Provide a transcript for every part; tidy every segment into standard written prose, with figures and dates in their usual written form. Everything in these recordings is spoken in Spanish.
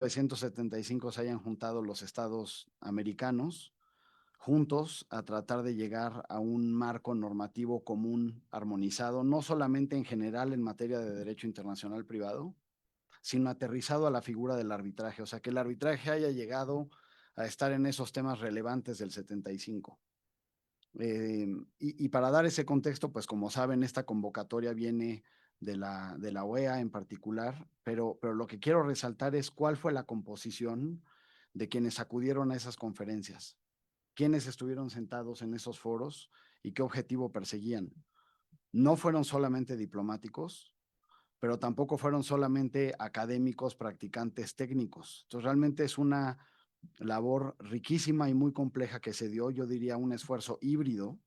1975 se hayan juntado los estados americanos juntos a tratar de llegar a un marco normativo común armonizado, no solamente en general en materia de derecho internacional privado, sino aterrizado a la figura del arbitraje, o sea, que el arbitraje haya llegado a estar en esos temas relevantes del 75. Y para dar ese contexto, pues como saben, esta convocatoria viene de la OEA en particular, pero lo que quiero resaltar es cuál fue la composición de quienes acudieron a esas conferencias, quiénes estuvieron sentados en esos foros y qué objetivo perseguían. No fueron solamente diplomáticos, pero tampoco fueron solamente académicos, practicantes técnicos. Entonces, realmente es una labor riquísima y muy compleja que se dio, yo diría un esfuerzo híbrido,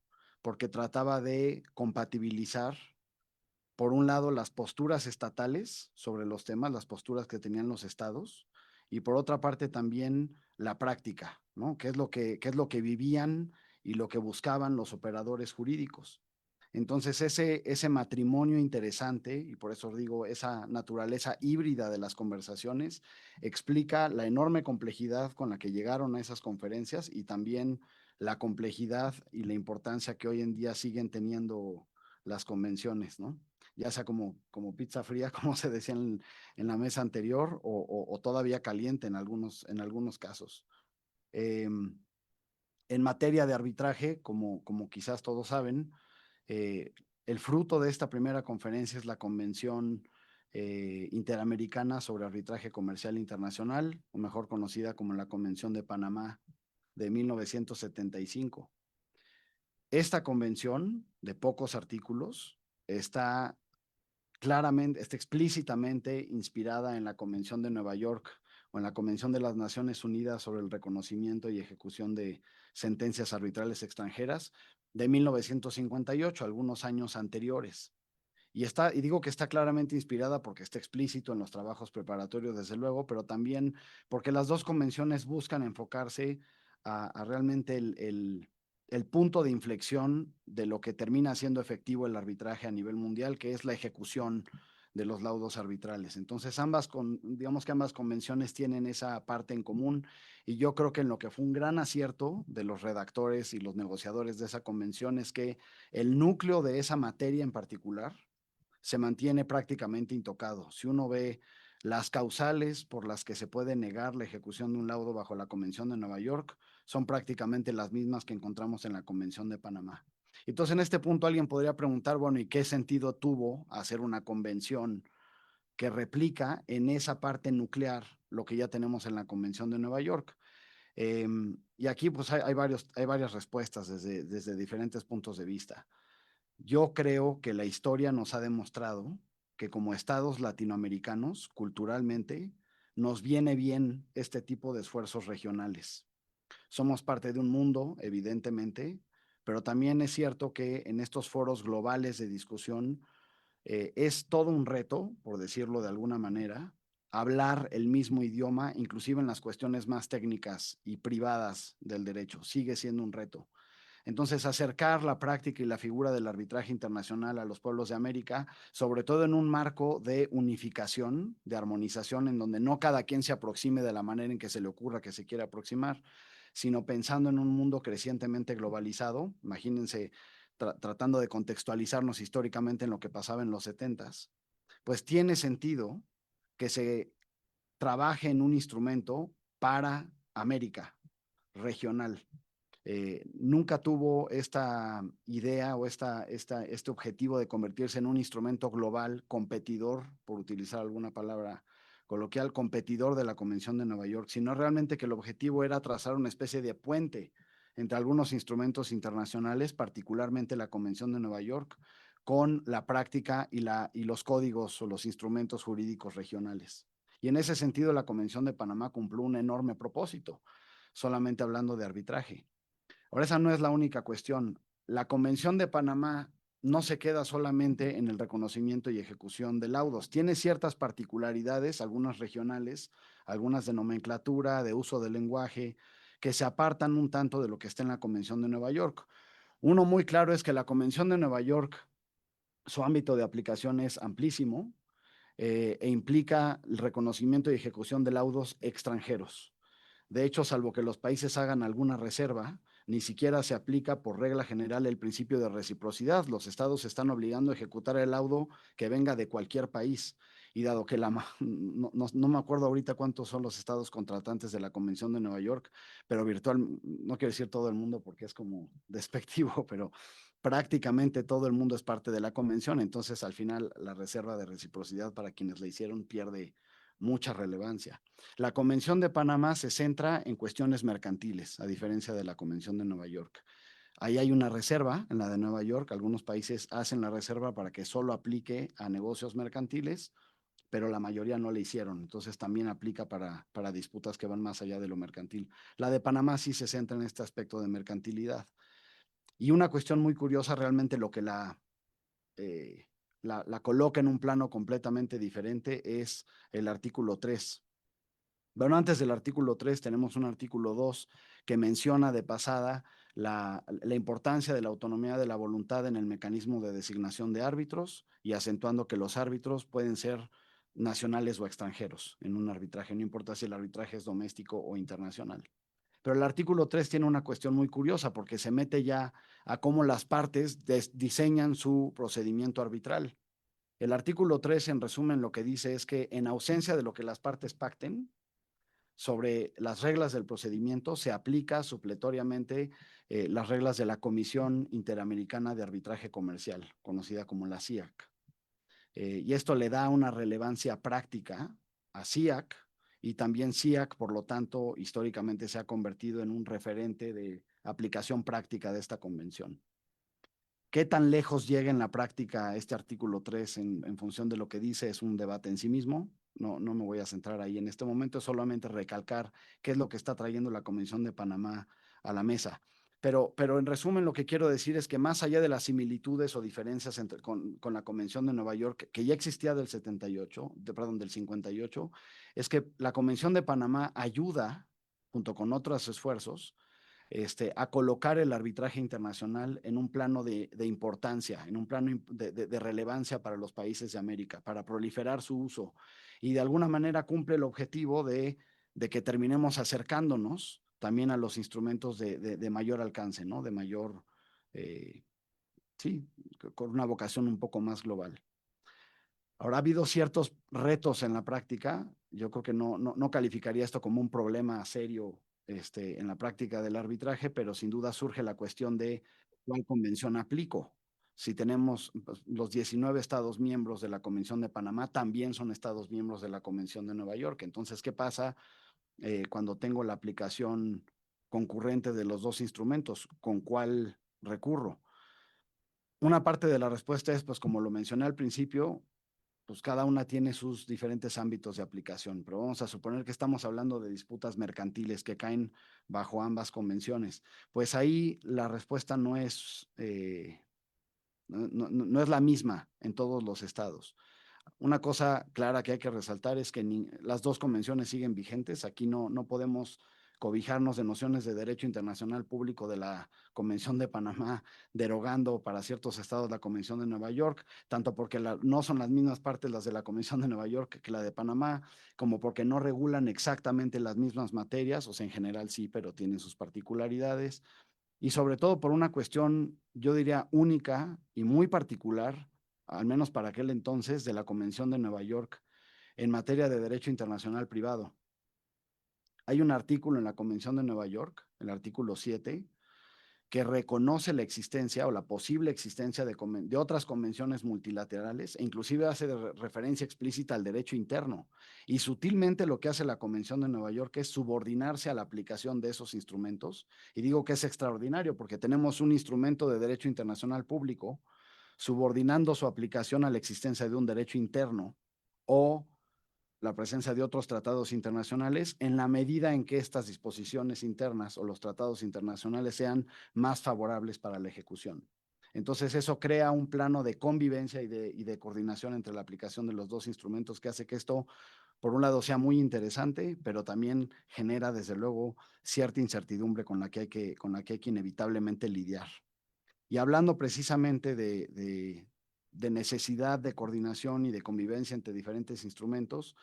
porque trataba de compatibilizar, por un lado, las posturas estatales sobre los temas, las posturas que tenían los estados, y por otra parte también la práctica, ¿no? ¿Qué es lo que vivían y lo que buscaban los operadores jurídicos? Entonces, ese matrimonio interesante, y por eso digo, esa naturaleza híbrida de las conversaciones, explica la enorme complejidad con la que llegaron a esas conferencias y también la complejidad y la importancia que hoy en día siguen teniendo las convenciones, ¿no? Ya sea como pizza fría, como se decía en la mesa anterior, o todavía caliente en algunos casos. Eh, en materia de arbitraje, como quizás todos saben, eh, el fruto de esta primera conferencia es la Convención Interamericana sobre Arbitraje Comercial Internacional, o mejor conocida como la Convención de Panamá de 1975. Esta convención, de pocos artículos, está está explícitamente inspirada en la Convención de Nueva York o en la Convención de las Naciones Unidas sobre el reconocimiento y ejecución de sentencias arbitrales extranjeras de 1958, algunos años anteriores. Y digo que está claramente inspirada porque está explícito en los trabajos preparatorios, desde luego, pero también porque las dos convenciones buscan enfocarse a realmente el punto de inflexión de lo que termina siendo efectivo el arbitraje a nivel mundial, que es la ejecución de los laudos arbitrales. Entonces, digamos que ambas convenciones tienen esa parte en común, y yo creo que en lo que fue un gran acierto de los redactores y los negociadores de esa convención es que el núcleo de esa materia en particular se mantiene prácticamente intocado. Si uno ve las causales por las que se puede negar la ejecución de un laudo bajo la Convención de Nueva York son prácticamente las mismas que encontramos en la Convención de Panamá. Entonces, en este punto alguien podría preguntar, bueno, ¿y qué sentido tuvo hacer una convención que replica en esa parte nuclear lo que ya tenemos en la Convención de Nueva York? Y aquí pues hay varias respuestas desde diferentes puntos de vista. Yo creo que la historia nos ha demostrado que como estados latinoamericanos, culturalmente, nos viene bien este tipo de esfuerzos regionales. Somos parte de un mundo, evidentemente, pero también es cierto que en estos foros globales de discusión es todo un reto, por decirlo de alguna manera, hablar el mismo idioma, inclusive en las cuestiones más técnicas y privadas del derecho. Sigue siendo un reto. Entonces, acercar la práctica y la figura del arbitraje internacional a los pueblos de América, sobre todo en un marco de unificación, de armonización, en donde no cada quien se aproxime de la manera en que se le ocurra que se quiera aproximar, sino pensando en un mundo crecientemente globalizado. Imagínense tratando de contextualizarnos históricamente en lo que pasaba en los 70s, pues tiene sentido que se trabaje en un instrumento para América regional. Nunca tuvo esta idea o este objetivo de convertirse en un instrumento global competidor, por utilizar alguna palabra coloquial, competidor de la Convención de Nueva York, sino realmente que el objetivo era trazar una especie de puente entre algunos instrumentos internacionales, particularmente la Convención de Nueva York, con la práctica y los códigos o los instrumentos jurídicos regionales. Y en ese sentido, la Convención de Panamá cumplió un enorme propósito, solamente hablando de arbitraje. Ahora, esa no es la única cuestión. La Convención de Panamá no se queda solamente en el reconocimiento y ejecución de laudos. Tiene ciertas particularidades, algunas regionales, algunas de nomenclatura, de uso del lenguaje, que se apartan un tanto de lo que está en la Convención de Nueva York. Uno muy claro es que la Convención de Nueva York, su ámbito de aplicación es amplísimo. e implica el reconocimiento y ejecución de laudos extranjeros. De hecho, salvo que los países hagan alguna reserva, ni siquiera se aplica por regla general el principio de reciprocidad. Los estados están obligando a ejecutar el laudo que venga de cualquier país. Y dado que no me acuerdo ahorita cuántos son los estados contratantes de la Convención de Nueva York, pero no quiero decir todo el mundo porque es como despectivo, pero prácticamente todo el mundo es parte de la convención. Entonces, al final, la reserva de reciprocidad para quienes la hicieron pierde mucha relevancia. La Convención de Panamá se centra en cuestiones mercantiles, a diferencia de la Convención de Nueva York. Ahí hay una reserva en la de Nueva York. Algunos países hacen la reserva para que solo aplique a negocios mercantiles, pero la mayoría no le hicieron. Entonces también aplica para disputas que van más allá de lo mercantil. La de Panamá sí se centra en este aspecto de mercantilidad. Y una cuestión muy curiosa, realmente lo que eh, la coloca en un plano completamente diferente es el artículo 3. Bueno, antes del artículo 3 tenemos un artículo 2 que menciona de pasada la importancia de la autonomía de la voluntad en el mecanismo de designación de árbitros y acentuando que los árbitros pueden ser nacionales o extranjeros en un arbitraje, no importa si el arbitraje es doméstico o internacional. Pero el artículo 3 tiene una cuestión muy curiosa porque se mete ya a cómo las partes diseñan su procedimiento arbitral. El artículo 3, en resumen, lo que dice es que en ausencia de lo que las partes pacten, sobre las reglas del procedimiento, se aplica supletoriamente las reglas de la Comisión Interamericana de Arbitraje Comercial, conocida como la CIAC. Y esto le da una relevancia práctica a CIAC y también CIAC, por lo tanto, históricamente se ha convertido en un referente de aplicación práctica de esta convención. ¿Qué tan lejos llega en la práctica este artículo 3 en función de lo que dice? Es un debate en sí mismo. No me voy a centrar ahí en este momento, solamente recalcar qué es lo que está trayendo la Convención de Panamá a la mesa. Pero en resumen, lo que quiero decir es que más allá de las similitudes o diferencias con la Convención de Nueva York, que ya existía del 78, perdón, del 58, es que la Convención de Panamá ayuda, junto con otros esfuerzos, a colocar el arbitraje internacional en un plano de importancia, en un plano de relevancia para los países de América, para proliferar su uso. Y de alguna manera cumple el objetivo de que terminemos acercándonos también a los instrumentos de mayor alcance, ¿no? De mayor, sí, con una vocación un poco más global. Ahora, ha habido ciertos retos en la práctica. Yo creo que no calificaría esto como un problema serio en la práctica del arbitraje, pero sin duda surge la cuestión de cuál convención aplico. Si tenemos pues, los 19 estados miembros de la Convención de Panamá, también son estados miembros de la Convención de Nueva York. Entonces, ¿qué pasa cuando tengo la aplicación concurrente de los dos instrumentos? ¿Con cuál recurro? Una parte de la respuesta es, pues como lo mencioné al principio, pues cada una tiene sus diferentes ámbitos de aplicación, pero vamos a suponer que estamos hablando de disputas mercantiles que caen bajo ambas convenciones. Pues ahí la respuesta no es la misma en todos los estados. Una cosa clara que hay que resaltar es que las dos convenciones siguen vigentes. Aquí no podemos cobijarnos de nociones de derecho internacional público de la Convención de Panamá, derogando para ciertos estados la Convención de Nueva York, tanto porque no son las mismas partes las de la Convención de Nueva York que la de Panamá, como porque no regulan exactamente las mismas materias, o sea, en general sí, pero tienen sus particularidades, y sobre todo por una cuestión, yo diría, única y muy particular, al menos para aquel entonces, de la Convención de Nueva York en materia de derecho internacional privado. Hay un artículo en la Convención de Nueva York, el artículo 7, que reconoce la existencia o la posible existencia de otras convenciones multilaterales e inclusive hace referencia explícita al derecho interno. Y sutilmente lo que hace la Convención de Nueva York es subordinarse a la aplicación de esos instrumentos. Y digo que es extraordinario porque tenemos un instrumento de derecho internacional público subordinando su aplicación a la existencia de un derecho interno o la presencia de otros tratados internacionales en la medida en que estas disposiciones internas o los tratados internacionales sean más favorables para la ejecución. Entonces eso crea un plano de convivencia y de coordinación entre la aplicación de los dos instrumentos que hace que esto, por un lado, sea muy interesante, pero también genera, desde luego, cierta incertidumbre con la que hay que inevitablemente lidiar. Y hablando precisamente de necesidad de coordinación y de convivencia entre diferentes instrumentos,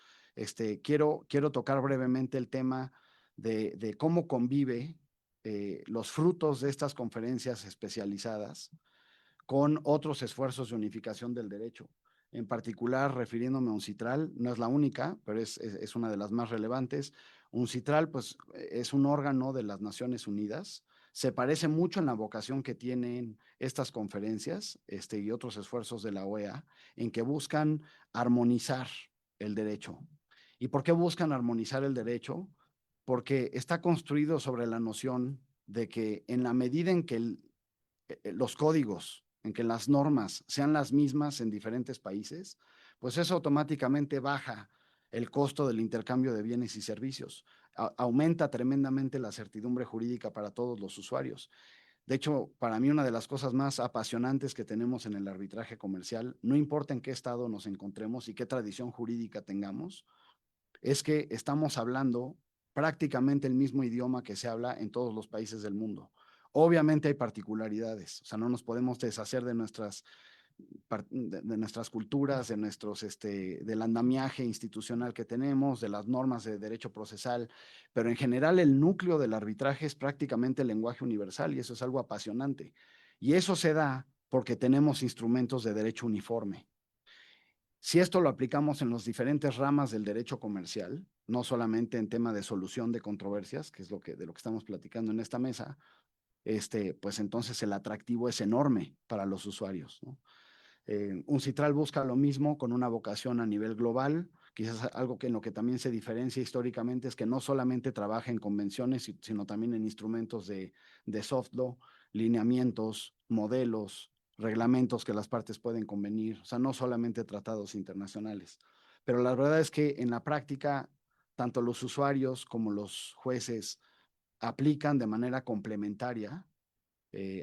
quiero tocar brevemente el tema de cómo convive los frutos de estas conferencias especializadas con otros esfuerzos de unificación del derecho. En particular, refiriéndome a UNCITRAL, no es la única, pero es una de las más relevantes. UNCITRAL, pues, es un órgano de las Naciones Unidas. Se parece mucho en la vocación que tienen estas conferencias y otros esfuerzos de la OEA, en que buscan armonizar el derecho. ¿Y por qué buscan armonizar el derecho? Porque está construido sobre la noción de que en la medida en que los códigos, en que las normas sean las mismas en diferentes países, pues eso automáticamente baja el costo del intercambio de bienes y servicios. Aumenta tremendamente la certidumbre jurídica para todos los usuarios. De hecho, para mí una de las cosas más apasionantes que tenemos en el arbitraje comercial, no importa en qué estado nos encontremos y qué tradición jurídica tengamos, es que estamos hablando prácticamente el mismo idioma que se habla en todos los países del mundo. Obviamente hay particularidades, o sea, no nos podemos deshacer de nuestras culturas, del andamiaje institucional que tenemos, de las normas de derecho procesal, pero en general el núcleo del arbitraje es prácticamente el lenguaje universal y eso es algo apasionante. Y eso se da porque tenemos instrumentos de derecho uniforme. Si esto lo aplicamos en las diferentes ramas del derecho comercial, no solamente en tema de solución de controversias, que es de lo que estamos platicando en esta mesa, pues entonces el atractivo es enorme para los usuarios, ¿no? UNCITRAL busca lo mismo con una vocación a nivel global. Quizás algo que en lo que también se diferencia históricamente es que no solamente trabaja en convenciones, sino también en instrumentos de soft law, lineamientos, modelos, reglamentos que las partes pueden convenir, o sea, no solamente tratados internacionales. Pero la verdad es que en la práctica, tanto los usuarios como los jueces aplican de manera complementaria,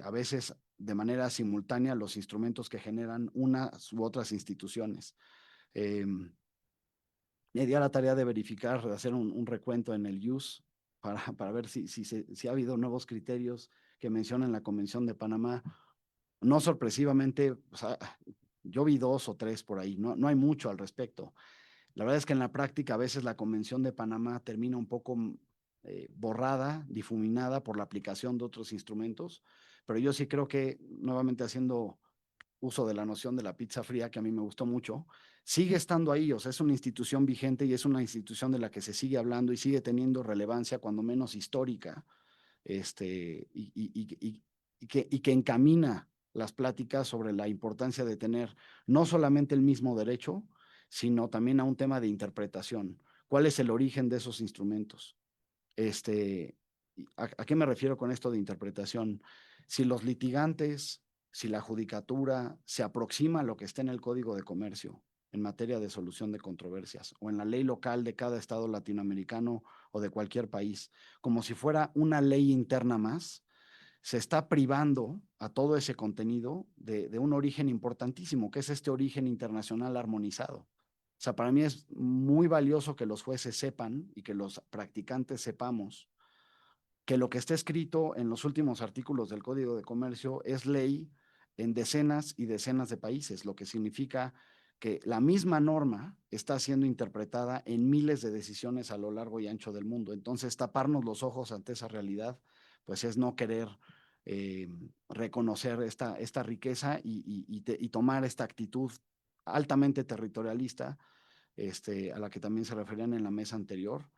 a veces de manera simultánea, los instrumentos que generan unas u otras instituciones. Me di a la tarea de verificar, de hacer un recuento en el IUS para ver si ha habido nuevos criterios que mencionan la Convención de Panamá. No sorpresivamente, o sea, yo vi 2 o 3 por ahí, no hay mucho al respecto. La verdad es que en la práctica a veces la Convención de Panamá termina un poco borrada, difuminada por la aplicación de otros instrumentos, pero yo sí creo que, nuevamente haciendo uso de la noción de la pizza fría, que a mí me gustó mucho, sigue estando ahí, o sea, es una institución vigente y es una institución de la que se sigue hablando y sigue teniendo relevancia, cuando menos histórica, y que encamina las pláticas sobre la importancia de tener no solamente el mismo derecho, sino también a un tema de interpretación. ¿Cuál es el origen de esos instrumentos? ¿A qué me refiero con esto de interpretación? Si los litigantes, si la judicatura se aproxima a lo que está en el Código de Comercio en materia de solución de controversias o en la ley local de cada estado latinoamericano o de cualquier país, como si fuera una ley interna más, se está privando a todo ese contenido de un origen importantísimo, que es este origen internacional armonizado. O sea, para mí es muy valioso que los jueces sepan y que los practicantes sepamos que lo que está escrito en los últimos artículos del Código de Comercio es ley en decenas y decenas de países, lo que significa que la misma norma está siendo interpretada en miles de decisiones a lo largo y ancho del mundo. Entonces, taparnos los ojos ante esa realidad, pues es no querer reconocer esta riqueza y tomar esta actitud altamente territorialista, a la que también se referían en la mesa anterior,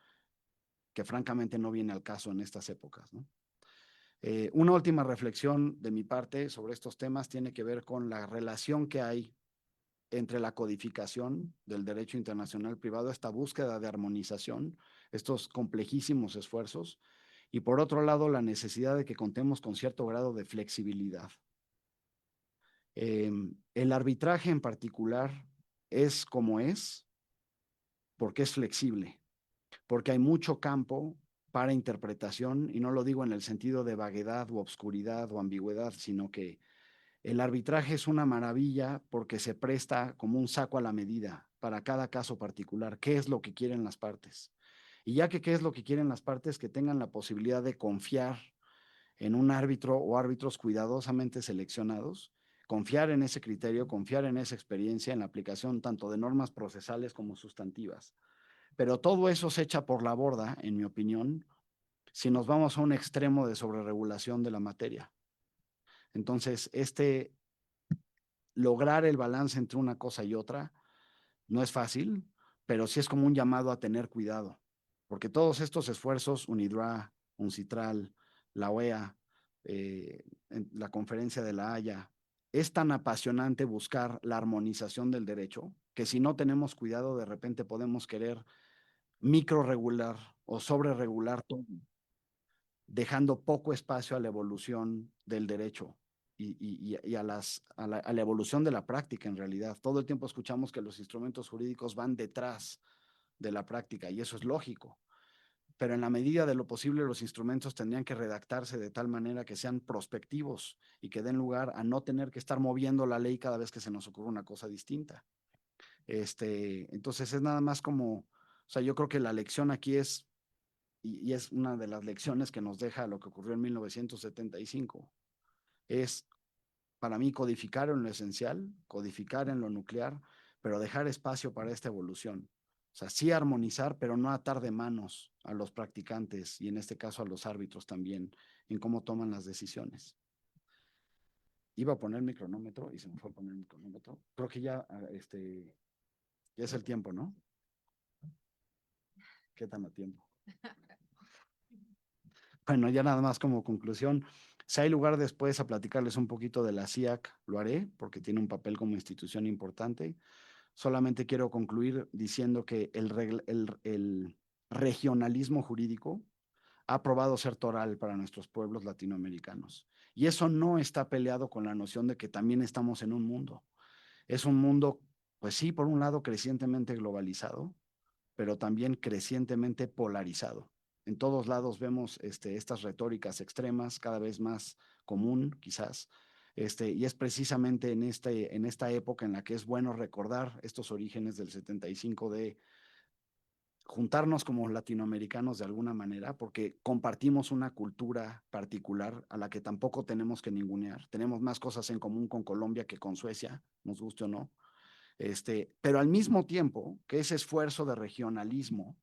que francamente no viene al caso en estas épocas, ¿no? Una última reflexión de mi parte sobre estos temas tiene que ver con la relación que hay entre la codificación del derecho internacional privado, esta búsqueda de armonización, estos complejísimos esfuerzos, y por otro lado, la necesidad de que contemos con cierto grado de flexibilidad. El arbitraje en particular es como es porque es flexible, porque hay mucho campo para interpretación, y no lo digo en el sentido de vaguedad o obscuridad o ambigüedad, sino que el arbitraje es una maravilla porque se presta como un saco a la medida para cada caso particular, qué es lo que quieren las partes. Y ya que qué es lo que quieren las partes, que tengan la posibilidad de confiar en un árbitro o árbitros cuidadosamente seleccionados, confiar en ese criterio, confiar en esa experiencia, en la aplicación tanto de normas procesales como sustantivas. Pero todo eso se echa por la borda, en mi opinión, si nos vamos a un extremo de sobreregulación de la materia. Entonces, lograr el balance entre una cosa y otra no es fácil, pero sí es como un llamado a tener cuidado, porque todos estos esfuerzos, UNIDROIT, UNCITRAL, la OEA, la Conferencia de la Haya, es tan apasionante buscar la armonización del derecho que si no tenemos cuidado, de repente podemos querer microregular o sobreregular todo, dejando poco espacio a la evolución del derecho y a la evolución de la práctica en realidad. Todo el tiempo escuchamos que los instrumentos jurídicos van detrás de la práctica y eso es lógico, pero en la medida de lo posible los instrumentos tendrían que redactarse de tal manera que sean prospectivos y que den lugar a no tener que estar moviendo la ley cada vez que se nos ocurre una cosa distinta. Entonces es nada más como, o sea, yo creo que la lección aquí es, y es una de las lecciones que nos deja lo que ocurrió en 1975, es para mí codificar en lo esencial, codificar en lo nuclear, pero dejar espacio para esta evolución. O sea, sí armonizar, pero no atar de manos a los practicantes y en este caso a los árbitros también en cómo toman las decisiones. Iba a poner mi cronómetro y se me fue a poner mi cronómetro. Creo que ya, ya es el tiempo, ¿no? ¿Qué tan a tiempo? Bueno, ya nada más como conclusión, si hay lugar después a platicarles un poquito de la CIAC, lo haré, porque tiene un papel como institución importante. Solamente quiero concluir diciendo que el regionalismo jurídico ha probado ser toral para nuestros pueblos latinoamericanos. Y eso no está peleado con la noción de que también estamos en un mundo. Es un mundo, pues sí, por un lado crecientemente globalizado, pero también crecientemente polarizado. En todos lados vemos estas retóricas extremas, cada vez más común quizás, y es precisamente en esta época en la que es bueno recordar estos orígenes del 75 de juntarnos como latinoamericanos de alguna manera, porque compartimos una cultura particular a la que tampoco tenemos que ningunear. Tenemos más cosas en común con Colombia que con Suecia, nos guste o no. Pero al mismo tiempo que ese esfuerzo de regionalismo,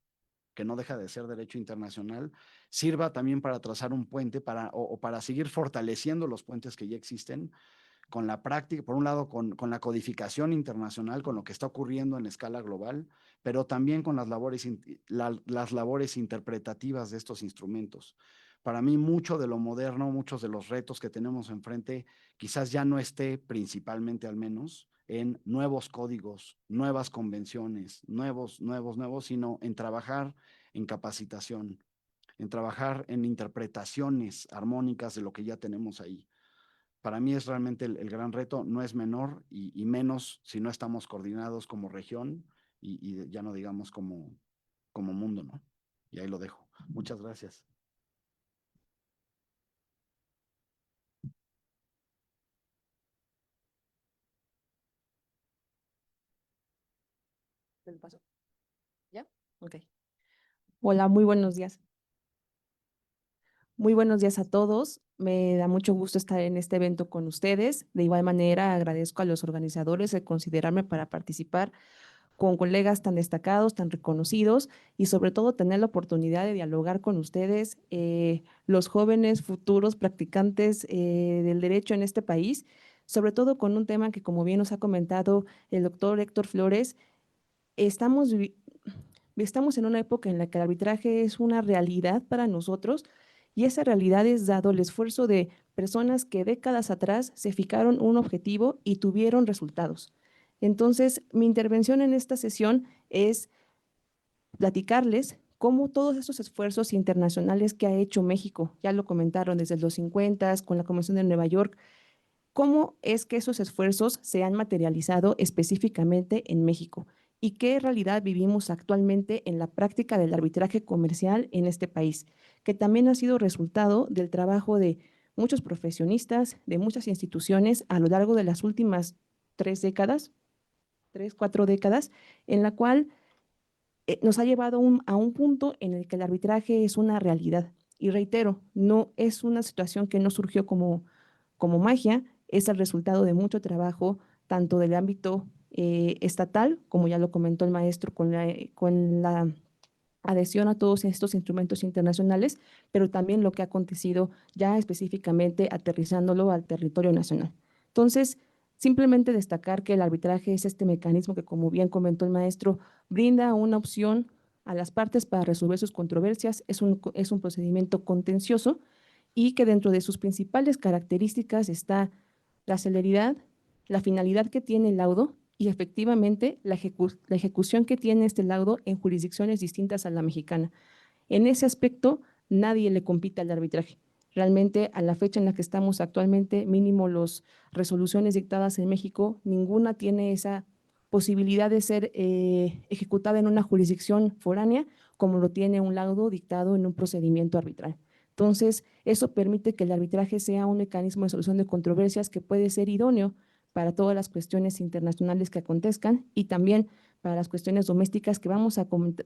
que no deja de ser derecho internacional, sirva también para trazar un puente o para seguir fortaleciendo los puentes que ya existen con la práctica, por un lado con la codificación internacional, con lo que está ocurriendo en escala global, pero también con las labores interpretativas de estos instrumentos. Para mí, mucho de lo moderno, muchos de los retos que tenemos enfrente, quizás ya no esté principalmente al menos en nuevos códigos, nuevas convenciones, nuevos, sino en trabajar en capacitación, en trabajar en interpretaciones armónicas de lo que ya tenemos ahí. Para mí es realmente el gran reto, no es menor y menos si no estamos coordinados como región y ya no digamos como mundo, ¿no? Y ahí lo dejo. Muchas gracias. ¿Te lo paso? ¿Ya? Ok. Hola, muy buenos días. Muy buenos días a todos. Me da mucho gusto estar en este evento con ustedes. De igual manera, agradezco a los organizadores el considerarme para participar con colegas tan destacados, tan reconocidos y sobre todo tener la oportunidad de dialogar con ustedes, los jóvenes futuros practicantes del derecho en este país, sobre todo con un tema que, como bien nos ha comentado el doctor Héctor Flores, estamos en una época en la que el arbitraje es una realidad para nosotros y esa realidad es dado el esfuerzo de personas que décadas atrás se fijaron un objetivo y tuvieron resultados. Entonces, mi intervención en esta sesión es platicarles cómo todos estos esfuerzos internacionales que ha hecho México, ya lo comentaron desde los 50 con la Convención de Nueva York, cómo es que esos esfuerzos se han materializado específicamente en México y qué realidad vivimos actualmente en la práctica del arbitraje comercial en este país, que también ha sido resultado del trabajo de muchos profesionistas, de muchas instituciones a lo largo de las últimas 4 décadas, en la cual nos ha llevado a un punto en el que el arbitraje es una realidad. Y reitero, no es una situación que no surgió como magia, es el resultado de mucho trabajo, tanto del ámbito estatal, como ya lo comentó el maestro, con la adhesión a todos estos instrumentos internacionales, pero también lo que ha acontecido ya específicamente aterrizándolo al territorio nacional. Entonces, simplemente destacar que el arbitraje es este mecanismo que, como bien comentó el maestro, brinda una opción a las partes para resolver sus controversias, es un procedimiento contencioso y que dentro de sus principales características está la celeridad, la finalidad que tiene el laudo y efectivamente la ejecución que tiene este laudo en jurisdicciones distintas a la mexicana. En ese aspecto, nadie le compite al arbitraje. Realmente, a la fecha en la que estamos actualmente, mínimo las resoluciones dictadas en México, ninguna tiene esa posibilidad de ser ejecutada en una jurisdicción foránea, como lo tiene un laudo dictado en un procedimiento arbitral. Entonces, eso permite que el arbitraje sea un mecanismo de solución de controversias que puede ser idóneo para todas las cuestiones internacionales que acontezcan y también para las cuestiones domésticas que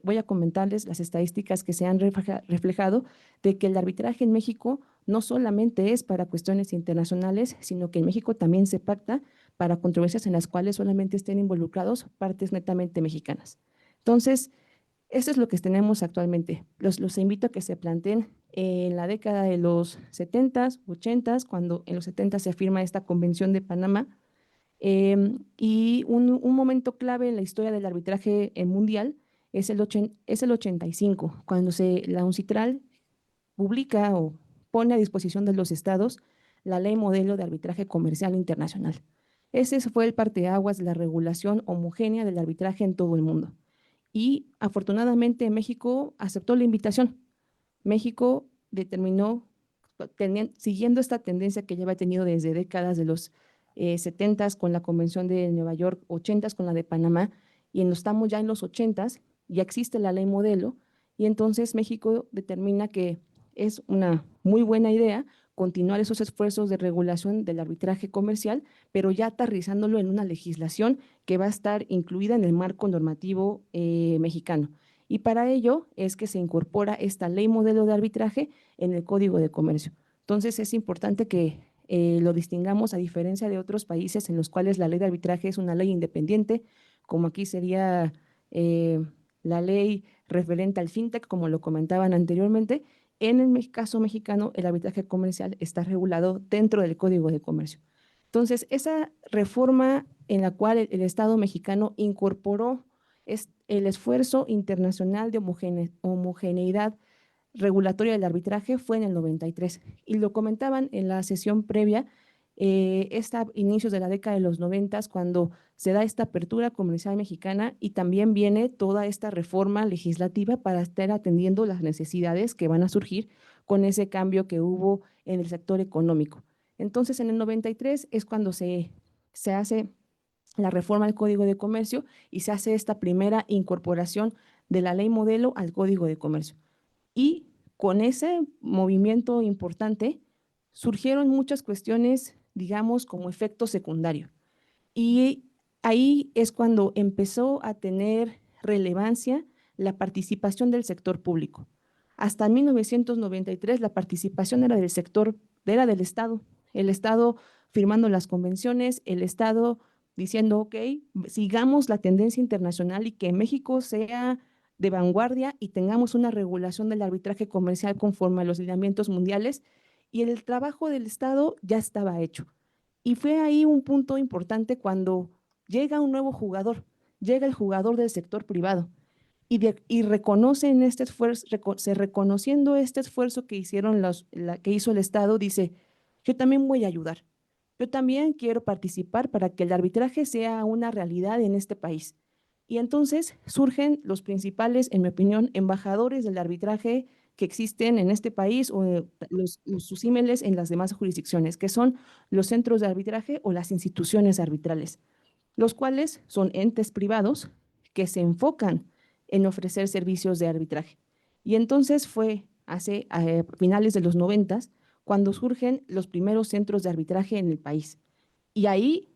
voy a comentarles las estadísticas que se han reflejado de que el arbitraje en México no solamente es para cuestiones internacionales, sino que en México también se pacta para controversias en las cuales solamente estén involucrados partes netamente mexicanas. Entonces, eso es lo que tenemos actualmente. Los invito a que se planteen en la década de los 70s, 80s, cuando en los 70 se firma esta Convención de Panamá, y un momento clave en la historia del arbitraje mundial es el 85, cuando la UNCITRAL publica o pone a disposición de los estados la Ley Modelo de Arbitraje Comercial Internacional. Ese fue el parteaguas de la regulación homogénea del arbitraje en todo el mundo. Y afortunadamente México aceptó la invitación. México determinó, siguiendo esta tendencia que lleva tenido desde décadas de los 70s con la Convención de Nueva York, 80s con la de Panamá, y estamos ya en los 80s, ya existe la ley modelo, y entonces México determina que es una muy buena idea continuar esos esfuerzos de regulación del arbitraje comercial, pero ya aterrizándolo en una legislación que va a estar incluida en el marco normativo mexicano. Y para ello es que se incorpora esta ley modelo de arbitraje en el Código de Comercio. Entonces es importante que lo distingamos a diferencia de otros países en los cuales la ley de arbitraje es una ley independiente, como aquí sería la ley referente al fintech, como lo comentaban anteriormente. En el caso mexicano, el arbitraje comercial está regulado dentro del Código de Comercio. Entonces, esa reforma en la cual el Estado mexicano incorporó el esfuerzo internacional de homogeneidad regulatoria del arbitraje fue en el 93. Y lo comentaban en la sesión previa, inicios de la década de los 90, cuando se da esta apertura comercial mexicana y también viene toda esta reforma legislativa para estar atendiendo las necesidades que van a surgir con ese cambio que hubo en el sector económico. Entonces, en el 93 es cuando se hace la reforma al Código de Comercio y se hace esta primera incorporación de la ley modelo al Código de Comercio. Y con ese movimiento importante surgieron muchas cuestiones, digamos, como efecto secundario. Y ahí es cuando empezó a tener relevancia la participación del sector público. Hasta 1993 la participación era del sector, era del Estado. El Estado firmando las convenciones, el Estado diciendo, ok, sigamos la tendencia internacional y que México sea de vanguardia y tengamos una regulación del arbitraje comercial conforme a los lineamientos mundiales, y el trabajo del Estado ya estaba hecho. Y fue ahí un punto importante cuando llega un nuevo jugador, llega el jugador del sector privado y reconocen este esfuerzo, reconociendo este esfuerzo que que hizo el Estado, dice, yo también voy a ayudar, yo también quiero participar para que el arbitraje sea una realidad en este país. Y entonces surgen los principales, en mi opinión, embajadores del arbitraje que existen en este país o sus símiles en las demás jurisdicciones, que son los centros de arbitraje o las instituciones arbitrales, los cuales son entes privados que se enfocan en ofrecer servicios de arbitraje. Y entonces fue hace finales de los 90 cuando surgen los primeros centros de arbitraje en el país. Y ahí,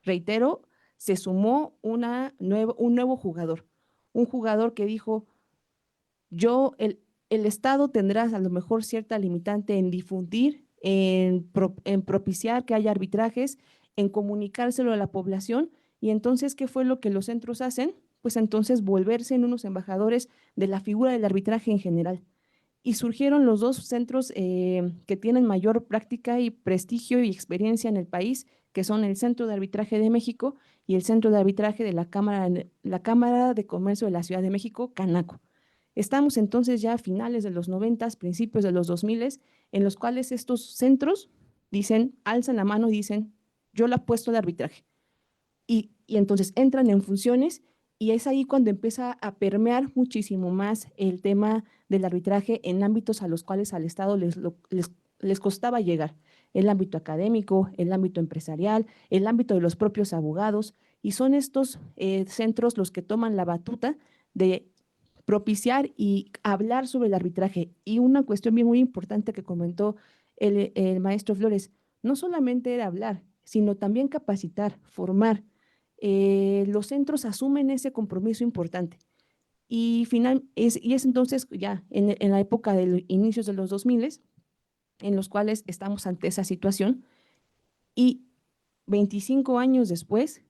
reitero, se sumó un nuevo jugador, un jugador que dijo, el Estado tendrá a lo mejor cierta limitante en difundir en propiciar que haya arbitrajes, en comunicárselo a la población. Y entonces, ¿qué fue lo que los centros hacen? Pues entonces volverse en unos embajadores de la figura del arbitraje en general. Y surgieron los dos centros que tienen mayor práctica y prestigio y experiencia en el país, que son el Centro de Arbitraje de México y el Centro de Arbitraje de la Cámara de Comercio de la Ciudad de México, Canaco. Estamos entonces ya a finales de los 90, principios de los 2000, en los cuales estos centros dicen, alzan la mano y dicen, yo la apuesto al arbitraje. Y entonces entran en funciones y es ahí cuando empieza a permear muchísimo más el tema del arbitraje en ámbitos a los cuales al Estado les costaba llegar. El ámbito académico, el ámbito empresarial, el ámbito de los propios abogados, y son estos centros los que toman la batuta de propiciar y hablar sobre el arbitraje. Y una cuestión bien muy importante que comentó el maestro Flores, no solamente era hablar, sino también capacitar, formar. Los centros asumen ese compromiso importante. Y es entonces ya en la época de los inicios de los 2000 en los cuales estamos ante esa situación, y 25 años después,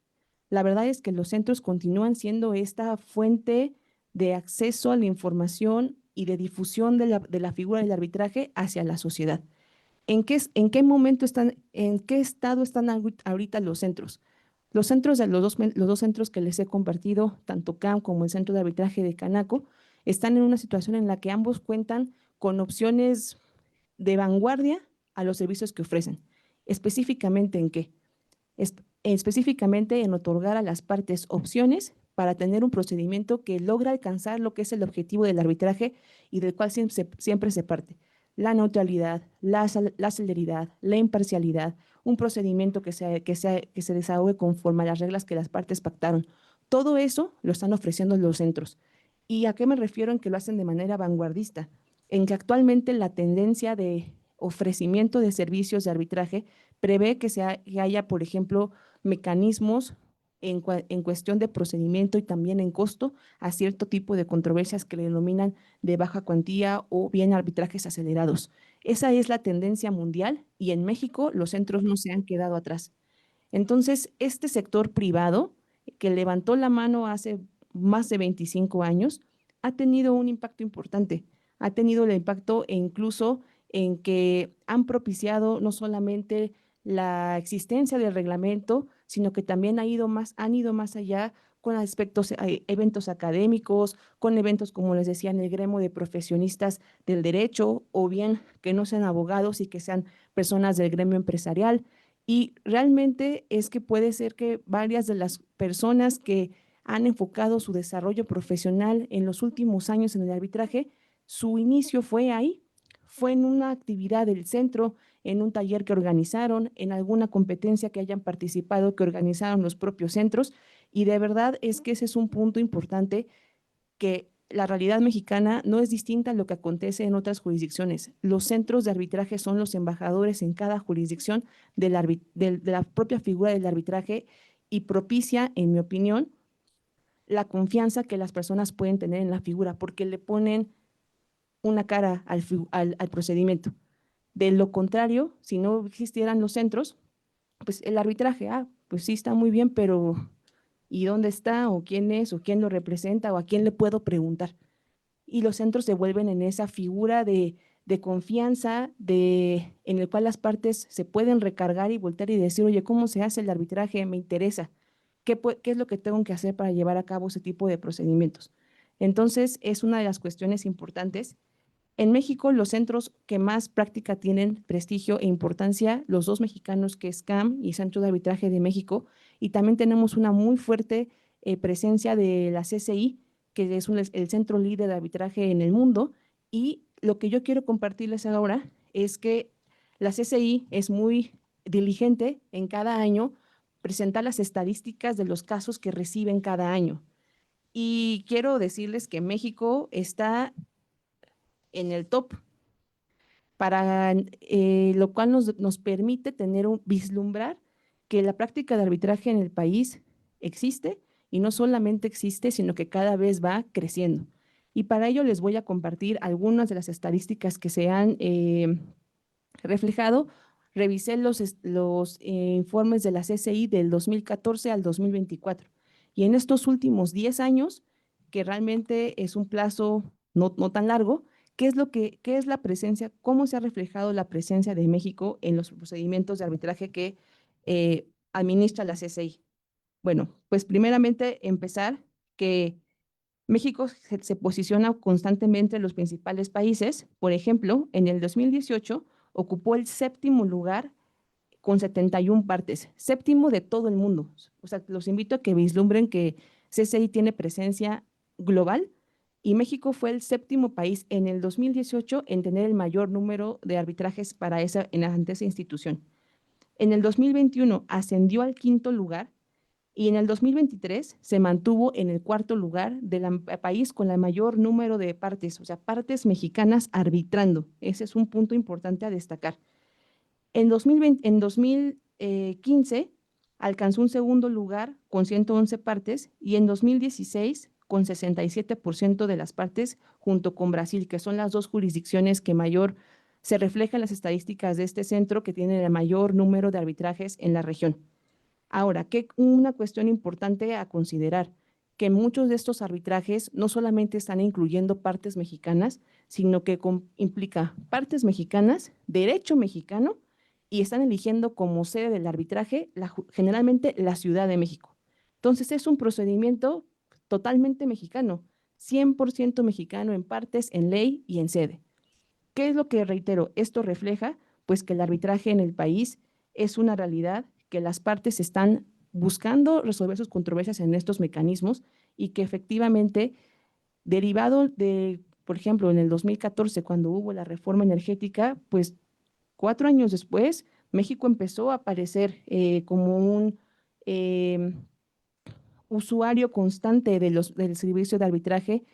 la verdad es que los centros continúan siendo esta fuente de acceso a la información y de difusión de la figura del arbitraje hacia la sociedad. ¿En qué momento están, en qué estado están ahorita los centros? Los centros de los dos centros que les he compartido, tanto CAM como el Centro de Arbitraje de Canaco, están en una situación en la que ambos cuentan con opciones de vanguardia a los servicios que ofrecen. ¿Específicamente en qué? Específicamente en otorgar a las partes opciones para tener un procedimiento que logra alcanzar lo que es el objetivo del arbitraje y del cual siempre se parte: la neutralidad, la celeridad, la imparcialidad, un procedimiento que se desahogue conforme a las reglas que las partes pactaron. Todo eso lo están ofreciendo los centros. ¿Y a qué me refiero en que lo hacen de manera vanguardista? En que actualmente la tendencia de ofrecimiento de servicios de arbitraje prevé que haya, por ejemplo, mecanismos en cuestión de procedimiento y también en costo a cierto tipo de controversias que le denominan de baja cuantía o bien arbitrajes acelerados. Esa es la tendencia mundial y en México los centros no se han quedado atrás. Entonces, este sector privado que levantó la mano hace más de 25 años ha tenido un impacto importante. Ha tenido el impacto e incluso en que han propiciado no solamente la existencia del reglamento, sino que también han ido más allá con aspectos, eventos académicos, con eventos, como les decía, en el gremio de profesionistas del derecho, o bien que no sean abogados y que sean personas del gremio empresarial. Y realmente es que puede ser que varias de las personas que han enfocado su desarrollo profesional en los últimos años en el arbitraje, su inicio fue ahí, fue en una actividad del centro, en un taller que organizaron, en alguna competencia que hayan participado, que organizaron los propios centros. Y de verdad es que ese es un punto importante, que la realidad mexicana no es distinta a lo que acontece en otras jurisdicciones. Los centros de arbitraje son los embajadores en cada jurisdicción de la propia figura del arbitraje, y propicia, en mi opinión, la confianza que las personas pueden tener en la figura, porque le ponen una cara al procedimiento. De lo contrario, si no existieran los centros, pues el arbitraje, pues sí está muy bien, pero ¿y dónde está? ¿O quién es? ¿O quién lo representa? ¿O a quién le puedo preguntar? Y los centros se vuelven en esa figura de confianza, en el cual las partes se pueden recargar y voltear y decir, oye, ¿cómo se hace el arbitraje? Me interesa. ¿Qué es lo que tengo que hacer para llevar a cabo ese tipo de procedimientos? Entonces, es una de las cuestiones importantes. En México, los centros que más práctica tienen prestigio e importancia, los dos mexicanos, que es CAM y Centro de Arbitraje de México, y también tenemos una muy fuerte presencia de la CCI, que es el centro líder de arbitraje en el mundo. Y lo que yo quiero compartirles ahora es que la CCI es muy diligente en cada año presentar las estadísticas de los casos que reciben cada año. Y quiero decirles que México está en el top, para lo cual nos permite vislumbrar que la práctica de arbitraje en el país existe, y no solamente existe, sino que cada vez va creciendo. Y para ello les voy a compartir algunas de las estadísticas que se han Reflejado, revisé los informes de la CCI del 2014 al 2024 y en estos últimos 10 años, que realmente es un plazo no tan largo, ¿qué es la presencia, cómo se ha reflejado la presencia de México en los procedimientos de arbitraje que administra la CCI? Bueno, pues primeramente empezar que México se posiciona constantemente en los principales países. Por ejemplo, en el 2018 ocupó el séptimo lugar con 71 partes, séptimo de todo el mundo. O sea, los invito a que vislumbren que CCI tiene presencia global y México fue el séptimo país en el 2018 en tener el mayor número de arbitrajes ante esa institución. En el 2021 ascendió al quinto lugar y en el 2023 se mantuvo en el cuarto lugar del país con el mayor número de partes, o sea, partes mexicanas arbitrando. Ese es un punto importante a destacar. En 2015 alcanzó un segundo lugar con 111 partes y en 2016 con 67% de las partes junto con Brasil, que son las dos jurisdicciones que mayor se reflejan en las estadísticas de este centro que tiene el mayor número de arbitrajes en la región. Ahora, una cuestión importante a considerar, que muchos de estos arbitrajes no solamente están incluyendo partes mexicanas, sino que implica partes mexicanas, derecho mexicano, y están eligiendo como sede del arbitraje generalmente la Ciudad de México. Entonces es un procedimiento totalmente mexicano, 100% mexicano en partes, en ley y en sede. ¿Qué es lo que reitero? Esto refleja pues que el arbitraje en el país es una realidad, que las partes están buscando resolver sus controversias en estos mecanismos y que efectivamente, derivado de, por ejemplo, en el 2014, cuando hubo la reforma energética, pues 4 años después, México empezó a aparecer como un eh, usuario constante del servicio de arbitraje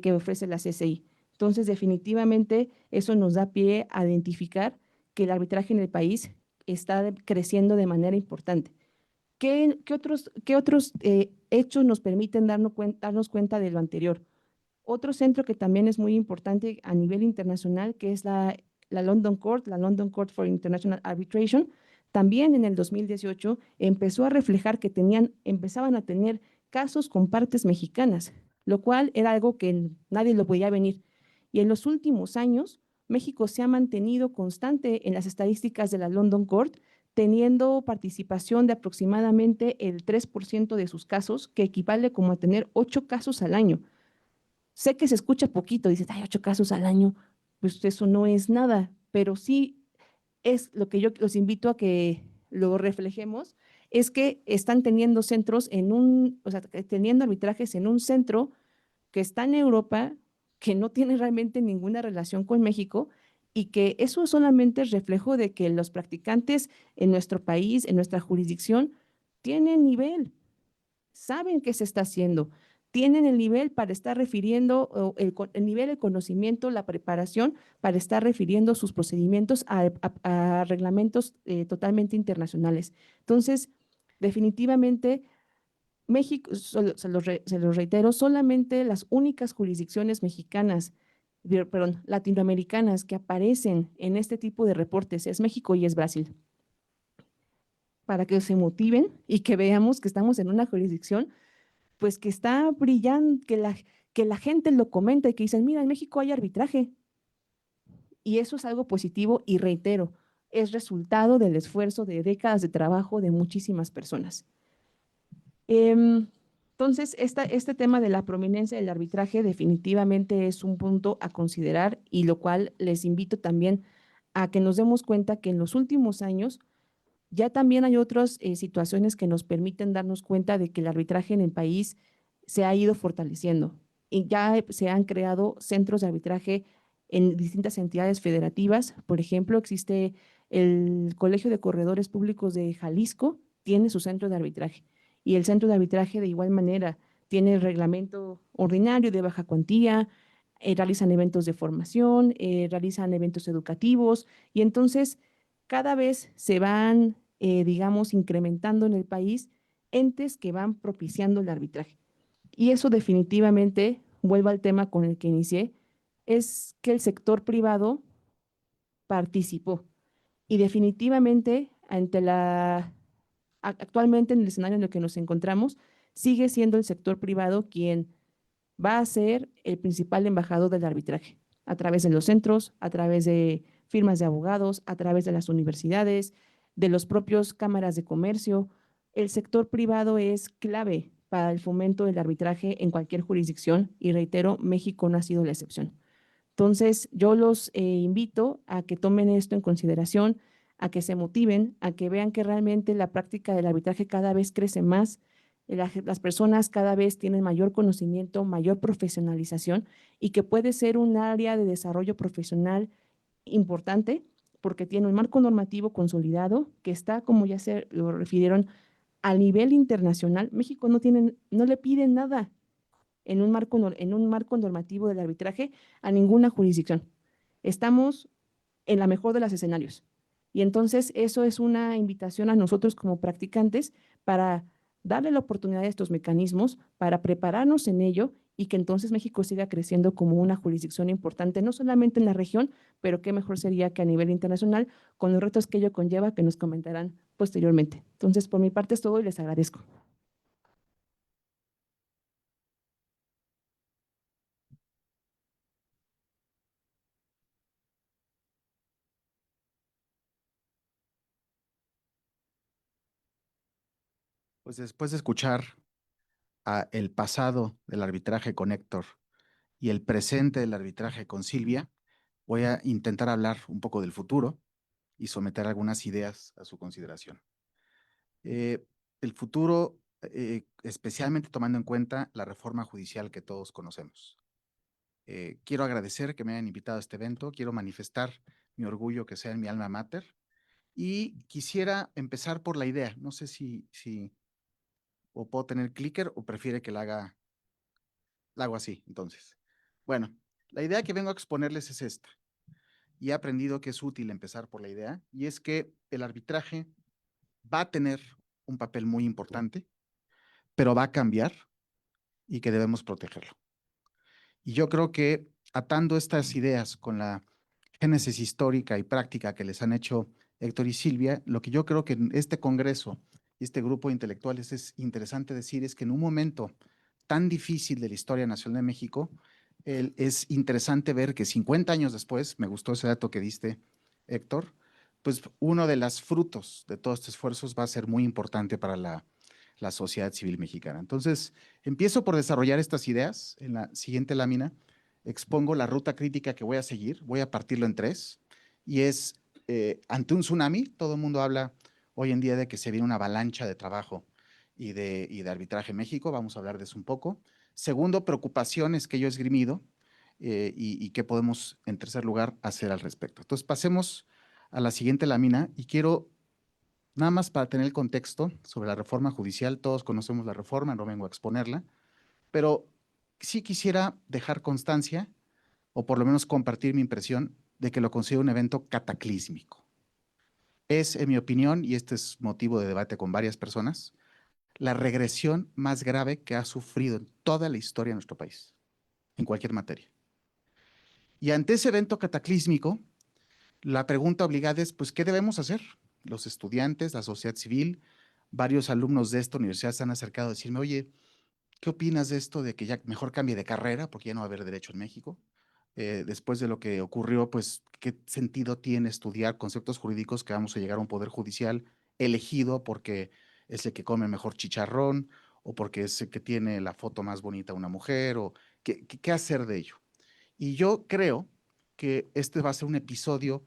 que ofrece la CCI. Entonces, definitivamente, eso nos da pie a identificar que el arbitraje en el país está creciendo de manera importante. ¿Qué otros hechos nos permiten darnos cuenta de lo anterior? Otro centro que también es muy importante a nivel internacional, que es la London Court, la London Court for International Arbitration, también en el 2018 empezó a reflejar que empezaban a tener casos con partes mexicanas, lo cual era algo que nadie lo podía venir. Y en los últimos años, México se ha mantenido constante en las estadísticas de la London Court, teniendo participación de aproximadamente el 3% de sus casos, que equivale como a tener 8 casos al año. Sé que se escucha poquito, dices, hay 8 casos al año, pues eso no es nada, pero sí es lo que yo los invito a que lo reflejemos, es que están teniendo centros o sea, teniendo arbitrajes en un centro que está en Europa, que no tiene realmente ninguna relación con México y que eso solamente es reflejo de que los practicantes en nuestro país, en nuestra jurisdicción, tienen nivel, saben qué se está haciendo, tienen el nivel para estar refiriendo, el nivel de conocimiento, la preparación para estar refiriendo sus procedimientos a reglamentos totalmente internacionales. Entonces, definitivamente, México, se los reitero, solamente las únicas jurisdicciones mexicanas, perdón, latinoamericanas que aparecen en este tipo de reportes es México y es Brasil, para que se motiven y que veamos que estamos en una jurisdicción pues que está brillando, que la gente lo comenta y que dicen, mira, en México hay arbitraje. Y eso es algo positivo y reitero, es resultado del esfuerzo de décadas de trabajo de muchísimas personas. Entonces, este tema de la prominencia del arbitraje definitivamente es un punto a considerar y lo cual les invito también a que nos demos cuenta que en los últimos años ya también hay otras situaciones que nos permiten darnos cuenta de que el arbitraje en el país se ha ido fortaleciendo y ya se han creado centros de arbitraje en distintas entidades federativas. Por ejemplo, existe el Colegio de Corredores Públicos de Jalisco, tiene su centro de arbitraje y el centro de arbitraje de igual manera tiene el reglamento ordinario de baja cuantía, realizan eventos de formación, realizan eventos educativos y entonces cada vez se van, digamos, incrementando en el país entes que van propiciando el arbitraje. Y eso definitivamente, vuelvo al tema con el que inicié, es que el sector privado participó. Y definitivamente, actualmente en el escenario en el que nos encontramos, sigue siendo el sector privado quien va a ser el principal embajador del arbitraje, a través de los centros, a través de firmas de abogados, a través de las universidades, de los propios cámaras de comercio. El sector privado es clave para el fomento del arbitraje en cualquier jurisdicción y reitero, México no ha sido la excepción. Entonces, yo los invito a que tomen esto en consideración, a que se motiven, a que vean que realmente la práctica del arbitraje cada vez crece más, las personas cada vez tienen mayor conocimiento, mayor profesionalización y que puede ser un área de desarrollo profesional importante porque tiene un marco normativo consolidado que está, como ya se lo refirieron, a nivel internacional. México no le pide nada en un marco normativo del arbitraje a ninguna jurisdicción. Estamos en la mejor de los escenarios. Y entonces eso es una invitación a nosotros como practicantes para darle la oportunidad a estos mecanismos, para prepararnos en ello y que entonces México siga creciendo como una jurisdicción importante, no solamente en la región, pero qué mejor sería que a nivel internacional, con los retos que ello conlleva, que nos comentarán posteriormente. Entonces, por mi parte es todo y les agradezco. Pues después de escuchar el pasado del arbitraje con Héctor y el presente del arbitraje con Silvia, voy a intentar hablar un poco del futuro y someter algunas ideas a su consideración. El futuro, especialmente tomando en cuenta la reforma judicial que todos conocemos. Quiero agradecer que me hayan invitado a este evento, quiero manifestar mi orgullo que sea en mi alma mater y quisiera empezar por la idea. No sé si o puedo tener clicker o prefiere que la hago así, entonces. Bueno, la idea que vengo a exponerles es esta. Y he aprendido que es útil empezar por la idea, y es que el arbitraje va a tener un papel muy importante, pero va a cambiar y que debemos protegerlo. Y yo creo que atando estas ideas con la génesis histórica y práctica que les han hecho Héctor y Silvia, lo que yo creo que en este congreso y este grupo de intelectuales es interesante decir es que en un momento tan difícil de la historia nacional de México, es interesante ver que 50 años después, me gustó ese dato que diste, Héctor, pues uno de los frutos de todos estos esfuerzos va a ser muy importante para la sociedad civil mexicana. Entonces, empiezo por desarrollar estas ideas. En la siguiente lámina expongo la ruta crítica que voy a seguir, voy a partirlo en tres, y es ante un tsunami, todo el mundo habla hoy en día de que se viene una avalancha de trabajo y de arbitraje en México, vamos a hablar de eso un poco. Segundo, preocupaciones que yo he esgrimido y qué podemos, en tercer lugar, hacer al respecto. Entonces, pasemos a la siguiente lámina y quiero, nada más para tener el contexto sobre la reforma judicial, todos conocemos la reforma, no vengo a exponerla, pero sí quisiera dejar constancia, o por lo menos compartir mi impresión, de que lo considero un evento cataclísmico. Es, en mi opinión, y este es motivo de debate con varias personas, la regresión más grave que ha sufrido en toda la historia de nuestro país, en cualquier materia. Y ante ese evento cataclísmico, la pregunta obligada es, pues, ¿qué debemos hacer? Los estudiantes, la sociedad civil, varios alumnos de esta universidad se han acercado a decirme, oye, ¿qué opinas de esto de que ya mejor cambie de carrera porque ya no va a haber derecho en México? Después de lo que ocurrió, pues, ¿qué sentido tiene estudiar conceptos jurídicos que vamos a llegar a un poder judicial elegido porque es el que come mejor chicharrón o porque es el que tiene la foto más bonita de una mujer? O ¿qué hacer de ello? Y yo creo que este va a ser un episodio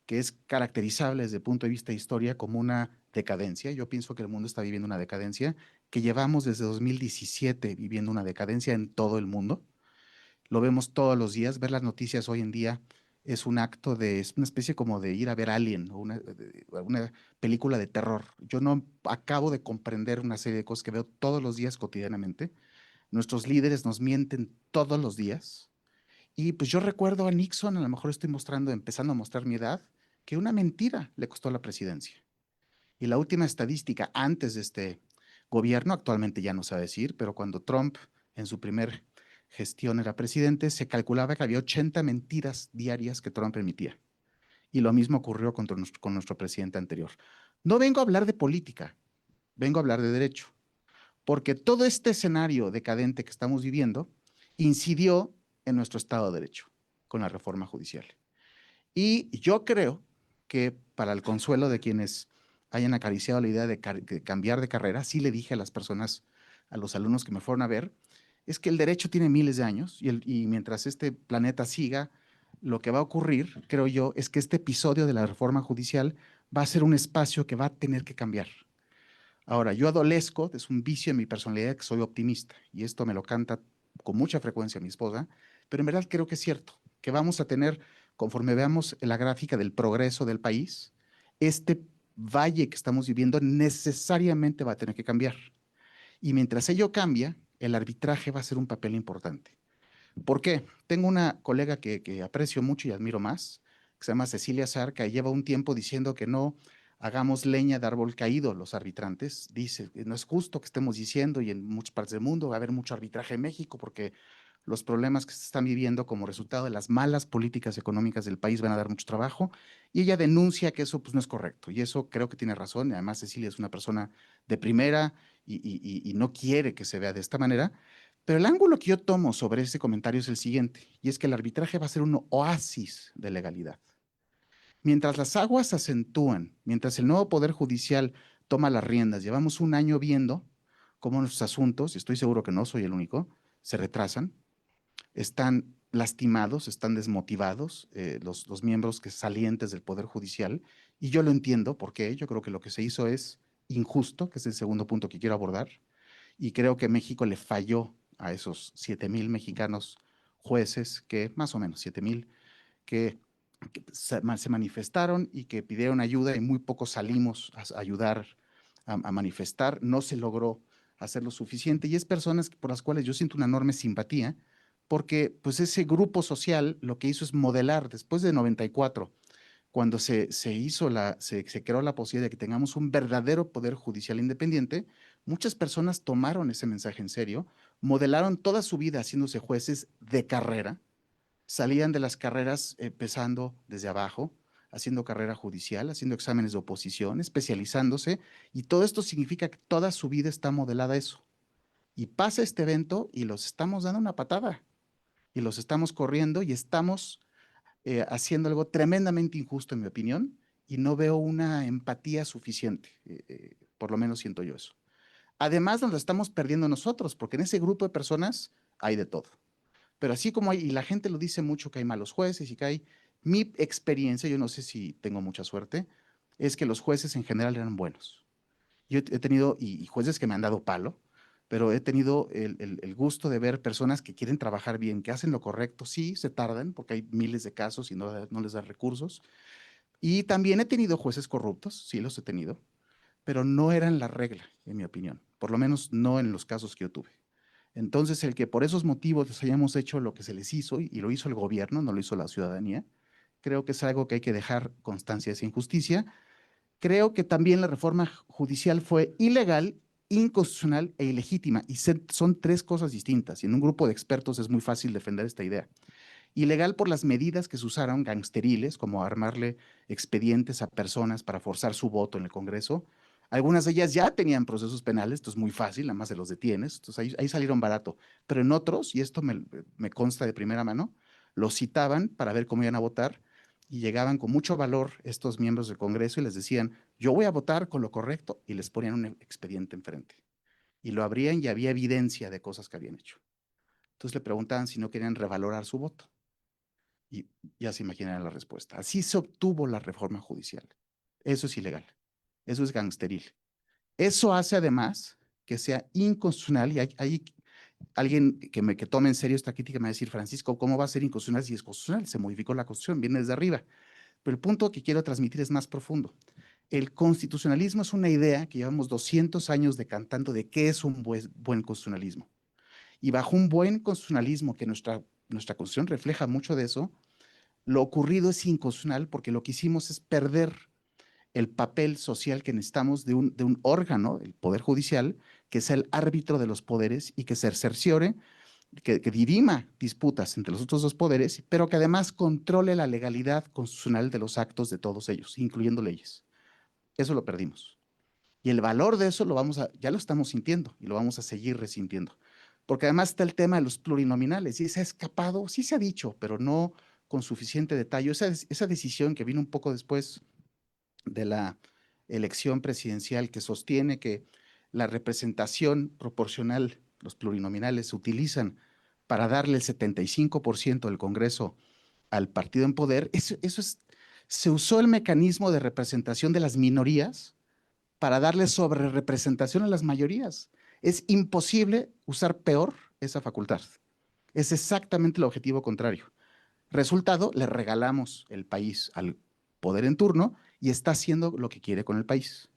que es caracterizable desde el punto de vista de historia como una decadencia. Yo pienso que el mundo está viviendo una decadencia, que llevamos desde 2017 viviendo una decadencia en todo el mundo. Lo vemos todos los días. Ver las noticias hoy en día es un acto es una especie como de ir a ver Alien o una película de terror. Yo no acabo de comprender una serie de cosas que veo todos los días cotidianamente. Nuestros líderes nos mienten todos los días. Y pues yo recuerdo a Nixon, a lo mejor estoy empezando a mostrar mi edad, que una mentira le costó la presidencia. Y la última estadística antes de este gobierno, actualmente ya no se va a decir, pero cuando Trump en su primer gestión era presidente, se calculaba que había 80 mentiras diarias que Trump emitía. Y lo mismo ocurrió con nuestro presidente anterior. No vengo a hablar de política, vengo a hablar de derecho, porque todo este escenario decadente que estamos viviendo incidió en nuestro Estado de Derecho con la reforma judicial. Y yo creo que para el consuelo de quienes hayan acariciado la idea de cambiar de carrera, sí le dije a las personas, a los alumnos que me fueron a ver, es que el derecho tiene miles de años y mientras este planeta siga, lo que va a ocurrir, creo yo, es que este episodio de la reforma judicial va a ser un espacio que va a tener que cambiar. Ahora, yo adolezco, es un vicio en mi personalidad que soy optimista, y esto me lo canta con mucha frecuencia mi esposa, pero en verdad creo que es cierto, que vamos a tener, conforme veamos la gráfica del progreso del país, este valle que estamos viviendo necesariamente va a tener que cambiar. Y mientras ello cambia, el arbitraje va a ser un papel importante. ¿Por qué? Tengo una colega que aprecio mucho y admiro más, que se llama Cecilia Zarca, y lleva un tiempo diciendo que no hagamos leña de árbol caído los arbitrantes. Dice, no es justo que estemos diciendo, y en muchas partes del mundo va a haber mucho arbitraje en México, porque los problemas que se están viviendo como resultado de las malas políticas económicas del país van a dar mucho trabajo, y ella denuncia que eso pues, no es correcto, y eso creo que tiene razón. Además, Cecilia es una persona de primera y no quiere que se vea de esta manera. Pero el ángulo que yo tomo sobre ese comentario es el siguiente, y es que el arbitraje va a ser un oasis de legalidad. Mientras las aguas se acentúan, mientras el nuevo Poder Judicial toma las riendas, llevamos un año viendo cómo nuestros asuntos, y estoy seguro que no soy el único, se retrasan, están lastimados, están desmotivados los miembros que salientes del Poder Judicial, y yo lo entiendo porque yo creo que lo que se hizo es injusto, que es el segundo punto que quiero abordar, y creo que México le falló a esos 7,000 mexicanos jueces, que más o menos 7,000, que se manifestaron y que pidieron ayuda, y muy pocos salimos a ayudar a manifestar. No se logró hacer lo suficiente, y es personas por las cuales yo siento una enorme simpatía, porque pues ese grupo social lo que hizo es modelar después de 94, cuando se creó la posibilidad de que tengamos un verdadero poder judicial independiente. Muchas personas tomaron ese mensaje en serio, modelaron toda su vida haciéndose jueces de carrera, salían de las carreras empezando desde abajo, haciendo carrera judicial, haciendo exámenes de oposición, especializándose, y todo esto significa que toda su vida está modelada a eso. Y pasa este evento y los estamos dando una patada, y los estamos corriendo, y estamos haciendo algo tremendamente injusto, en mi opinión, y no veo una empatía suficiente, por lo menos siento yo eso. Además, nos lo estamos perdiendo nosotros, porque en ese grupo de personas hay de todo. Pero así como hay, y la gente lo dice mucho, que hay malos jueces y que hay, mi experiencia, yo no sé si tengo mucha suerte, es que los jueces en general eran buenos. Yo he tenido, y jueces que me han dado palo, pero he tenido el gusto de ver personas que quieren trabajar bien, que hacen lo correcto. Sí, se tardan porque hay miles de casos y no les dan recursos. Y también he tenido jueces corruptos, sí los he tenido, pero no eran la regla, en mi opinión, por lo menos no en los casos que yo tuve. Entonces, el que por esos motivos les hayamos hecho lo que se les hizo, y lo hizo el gobierno, no lo hizo la ciudadanía, creo que es algo que hay que dejar constancia de esa injusticia. Creo que también la reforma judicial fue ilegal, inconstitucional e ilegítima, y son tres cosas distintas, y en un grupo de expertos es muy fácil defender esta idea. Ilegal por las medidas que se usaron gangsteriles, como armarle expedientes a personas para forzar su voto en el Congreso. Algunas de ellas ya tenían procesos penales, esto es muy fácil, nada más se los detienes, entonces ahí salieron barato. Pero en otros, y esto me consta de primera mano, los citaban para ver cómo iban a votar, y llegaban con mucho valor estos miembros del Congreso y les decían, yo voy a votar con lo correcto, y les ponían un expediente enfrente. Y lo abrían y había evidencia de cosas que habían hecho. Entonces le preguntaban si no querían revalorar su voto. Y ya se imaginarán la respuesta. Así se obtuvo la reforma judicial. Eso es ilegal. Eso es gangsteril. Eso hace además que sea inconstitucional, y hay alguien que tome en serio esta crítica me va a decir, Francisco, ¿cómo va a ser inconstitucional si es constitucional? Se modificó la Constitución, viene desde arriba. Pero el punto que quiero transmitir es más profundo. El constitucionalismo es una idea que llevamos 200 años decantando de qué es un buen constitucionalismo. Y bajo un buen constitucionalismo, que nuestra Constitución refleja mucho de eso, lo ocurrido es inconstitucional porque lo que hicimos es perder el papel social que necesitamos de un órgano, el Poder Judicial, que sea el árbitro de los poderes y que se cerciore que dirima disputas entre los otros dos poderes, pero que además controle la legalidad constitucional de los actos de todos ellos, incluyendo leyes. Eso lo perdimos. Y el valor de eso ya lo estamos sintiendo y lo vamos a seguir resintiendo. Porque además está el tema de los plurinominales y se ha escapado, sí se ha dicho, pero no con suficiente detalle. Esa decisión que vino un poco después de la elección presidencial, que sostiene que la representación proporcional, los plurinominales, se utilizan para darle el 75% del Congreso al partido en poder, se usó el mecanismo de representación de las minorías para darle sobrerepresentación a las mayorías. Es imposible usar peor esa facultad. Es exactamente el objetivo contrario. Resultado, le regalamos el país al poder en turno y está haciendo lo que quiere con el país.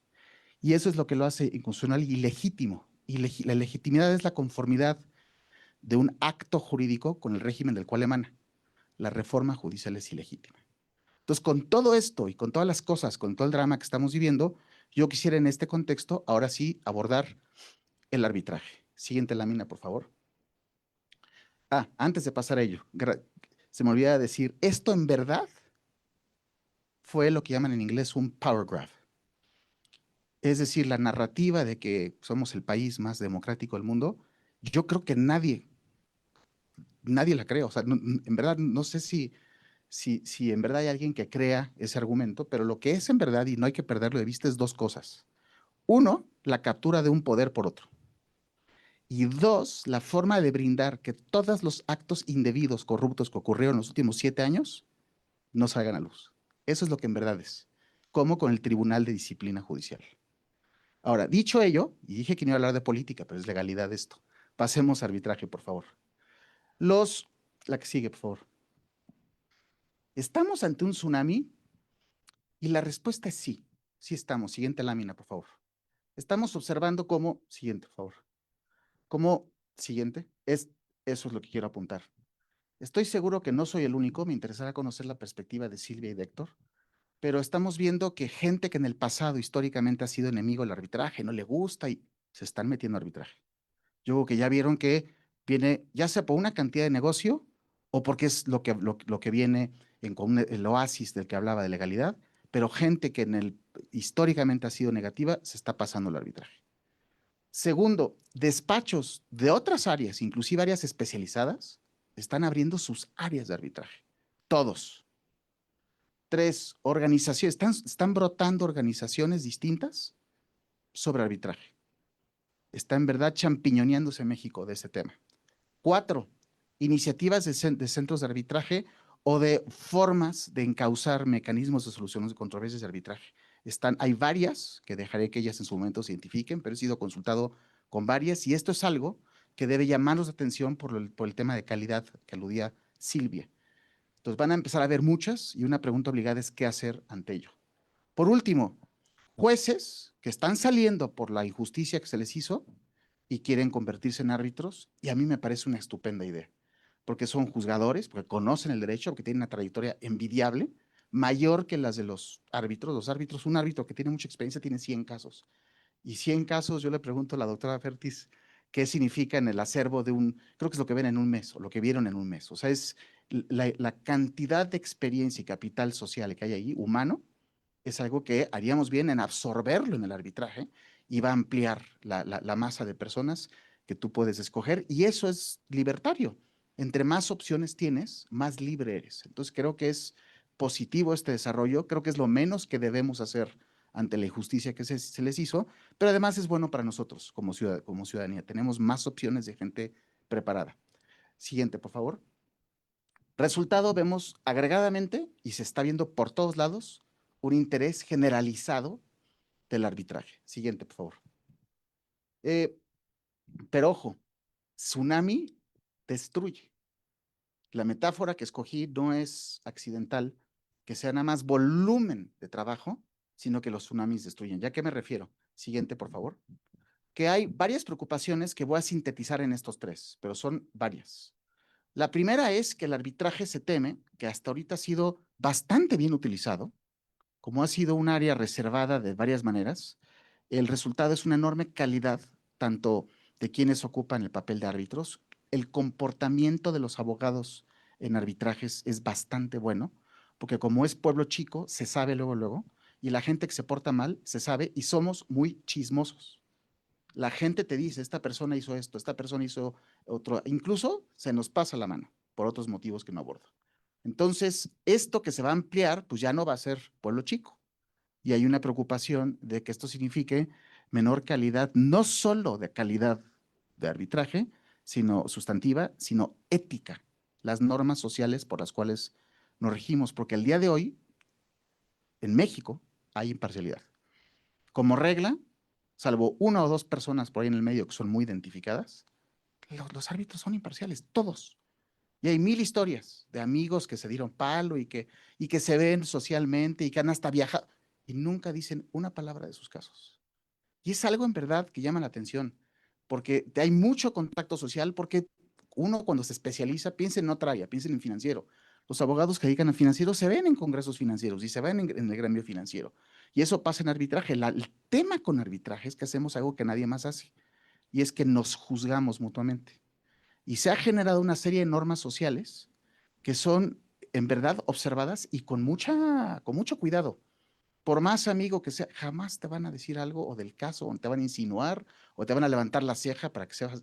Y eso es lo que lo hace inconstitucional y ilegítimo. Y la legitimidad es la conformidad de un acto jurídico con el régimen del cual emana. La reforma judicial es ilegítima. Entonces, con todo esto y con todas las cosas, con todo el drama que estamos viviendo, yo quisiera en este contexto, ahora sí, abordar el arbitraje. Siguiente lámina, por favor. Antes de pasar a ello, se me olvidaba decir, esto en verdad fue lo que llaman en inglés un power grab. Es decir, la narrativa de que somos el país más democrático del mundo, yo creo que nadie la cree. O sea, en verdad, no sé si en verdad hay alguien que crea ese argumento, pero lo que es en verdad, y no hay que perderlo de vista, es dos cosas. Uno, la captura de un poder por otro. Y dos, la forma de brindar que todos los actos indebidos, corruptos que ocurrieron en los últimos 7 años no salgan a luz. Eso es lo que en verdad es, como con el Tribunal de Disciplina Judicial. Ahora, dicho ello, y dije que no iba a hablar de política, pero es legalidad esto. Pasemos a arbitraje, por favor. La que sigue, por favor. ¿Estamos ante un tsunami? Y la respuesta es sí. Sí estamos. Siguiente lámina, por favor. Estamos observando cómo, siguiente, por favor. Cómo, siguiente, eso es lo que quiero apuntar. Estoy seguro que no soy el único, me interesará conocer la perspectiva de Silvia y de Héctor, pero estamos viendo que gente que en el pasado históricamente ha sido enemigo del arbitraje, no le gusta y se están metiendo a arbitraje. Yo creo que ya vieron que viene, ya sea por una cantidad de negocio o porque es lo que viene en el oasis del que hablaba de legalidad, pero gente que históricamente ha sido negativa se está pasando el arbitraje. Segundo, despachos de otras áreas, inclusive áreas especializadas, están abriendo sus áreas de arbitraje. Todos. 3, organizaciones, están brotando organizaciones distintas sobre arbitraje. Está en verdad champiñoneándose México de ese tema. 4, iniciativas de centros de arbitraje o de formas de encauzar mecanismos de solución de controversias de arbitraje. Hay varias, que dejaré que ellas en su momento se identifiquen, pero he sido consultado con varias y esto es algo que debe llamarnos la atención por el tema de calidad que aludía Silvia. Entonces van a empezar a haber muchas y una pregunta obligada es qué hacer ante ello. Por último, jueces que están saliendo por la injusticia que se les hizo y quieren convertirse en árbitros, y a mí me parece una estupenda idea, porque son juzgadores, porque conocen el derecho, porque tienen una trayectoria envidiable, mayor que las de los árbitros. Los árbitros, un árbitro que tiene mucha experiencia tiene 100 casos, y 100 casos, yo le pregunto a la doctora Fertis, ¿qué significa en el acervo creo que es lo que ven en un mes, o lo que vieron en un mes? O sea, es la cantidad de experiencia y capital social que hay ahí, humano, es algo que haríamos bien en absorberlo en el arbitraje y va a ampliar la masa de personas que tú puedes escoger, y eso es libertario. Entre más opciones tienes, más libre eres. Entonces creo que es positivo este desarrollo, creo que es lo menos que debemos hacer ante la injusticia que se les hizo, pero además es bueno para nosotros como ciudadanía. Tenemos más opciones de gente preparada. Siguiente, por favor. Resultado, vemos agregadamente, y se está viendo por todos lados, un interés generalizado del arbitraje. Siguiente, por favor. Pero ojo, tsunami destruye. La metáfora que escogí no es accidental, que sea nada más volumen de trabajo, sino que los tsunamis destruyen. ¿Ya qué me refiero? Siguiente, por favor. Que hay varias preocupaciones que voy a sintetizar en estos 3, pero son varias. La primera es que el arbitraje se teme, que hasta ahorita ha sido bastante bien utilizado, como ha sido un área reservada de varias maneras. El resultado es una enorme calidad, tanto de quienes ocupan el papel de árbitros, el comportamiento de los abogados en arbitrajes es bastante bueno, porque como es pueblo chico, se sabe luego, y la gente que se porta mal se sabe, y somos muy chismosos. La gente te dice, esta persona hizo esto, esta persona hizo otro, incluso se nos pasa la mano por otros motivos que no abordo. Entonces, esto que se va a ampliar, pues ya no va a ser pueblo chico. Y hay una preocupación de que esto signifique menor calidad, no solo de calidad de arbitraje, sino sustantiva, sino ética, las normas sociales por las cuales nos regimos, porque el día de hoy, en México, hay imparcialidad. Como regla, salvo una o dos personas por ahí en el medio que son muy identificadas, los árbitros son imparciales, todos. Y hay mil historias de amigos que se dieron palo y que se ven socialmente y que han hasta viajado y nunca dicen una palabra de sus casos. Y es algo en verdad que llama la atención, porque hay mucho contacto social, porque uno cuando se especializa piensa en otra área, piensa en financiero. Los abogados que dedican al financiero se ven en congresos financieros y se ven en el gremio financiero. Y eso pasa en arbitraje. El tema con arbitraje es que hacemos algo que nadie más hace, y es que nos juzgamos mutuamente. Y se ha generado una serie de normas sociales que son en verdad observadas y con mucho cuidado. Por más amigo que sea, jamás te van a decir algo o del caso, o te van a insinuar, o te van a levantar la ceja para que seas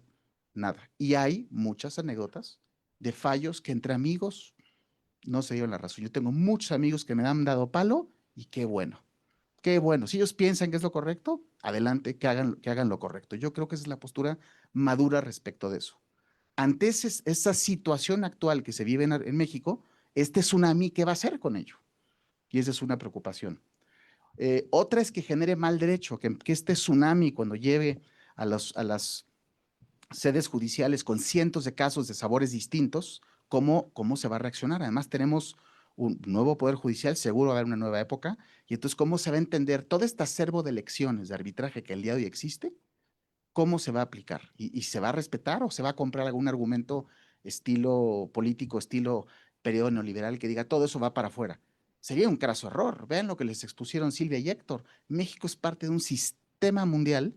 nada. Y hay muchas anécdotas de fallos que entre amigos no se dieron la razón. Yo tengo muchos amigos que me han dado palo y qué bueno. Qué bueno. Si ellos piensan que es lo correcto, adelante, que hagan lo correcto. Yo creo que esa es la postura madura respecto de eso. Ante esa situación actual que se vive en México, este tsunami, ¿qué va a hacer con ello? Y esa es una preocupación. Otra es que genere mal derecho, que este tsunami cuando lleve a las sedes judiciales con cientos de casos de sabores distintos, ¿cómo se va a reaccionar? Además tenemos un nuevo Poder Judicial, seguro va a haber una nueva época, y entonces ¿cómo se va a entender todo este acervo de elecciones de arbitraje que el día de hoy existe? ¿Cómo se va a aplicar? ¿Y se va a respetar o se va a comprar algún argumento estilo político, estilo periodo neoliberal que diga todo eso va para afuera? Sería un craso error. Vean lo que les expusieron Silvia y Héctor. México es parte de un sistema mundial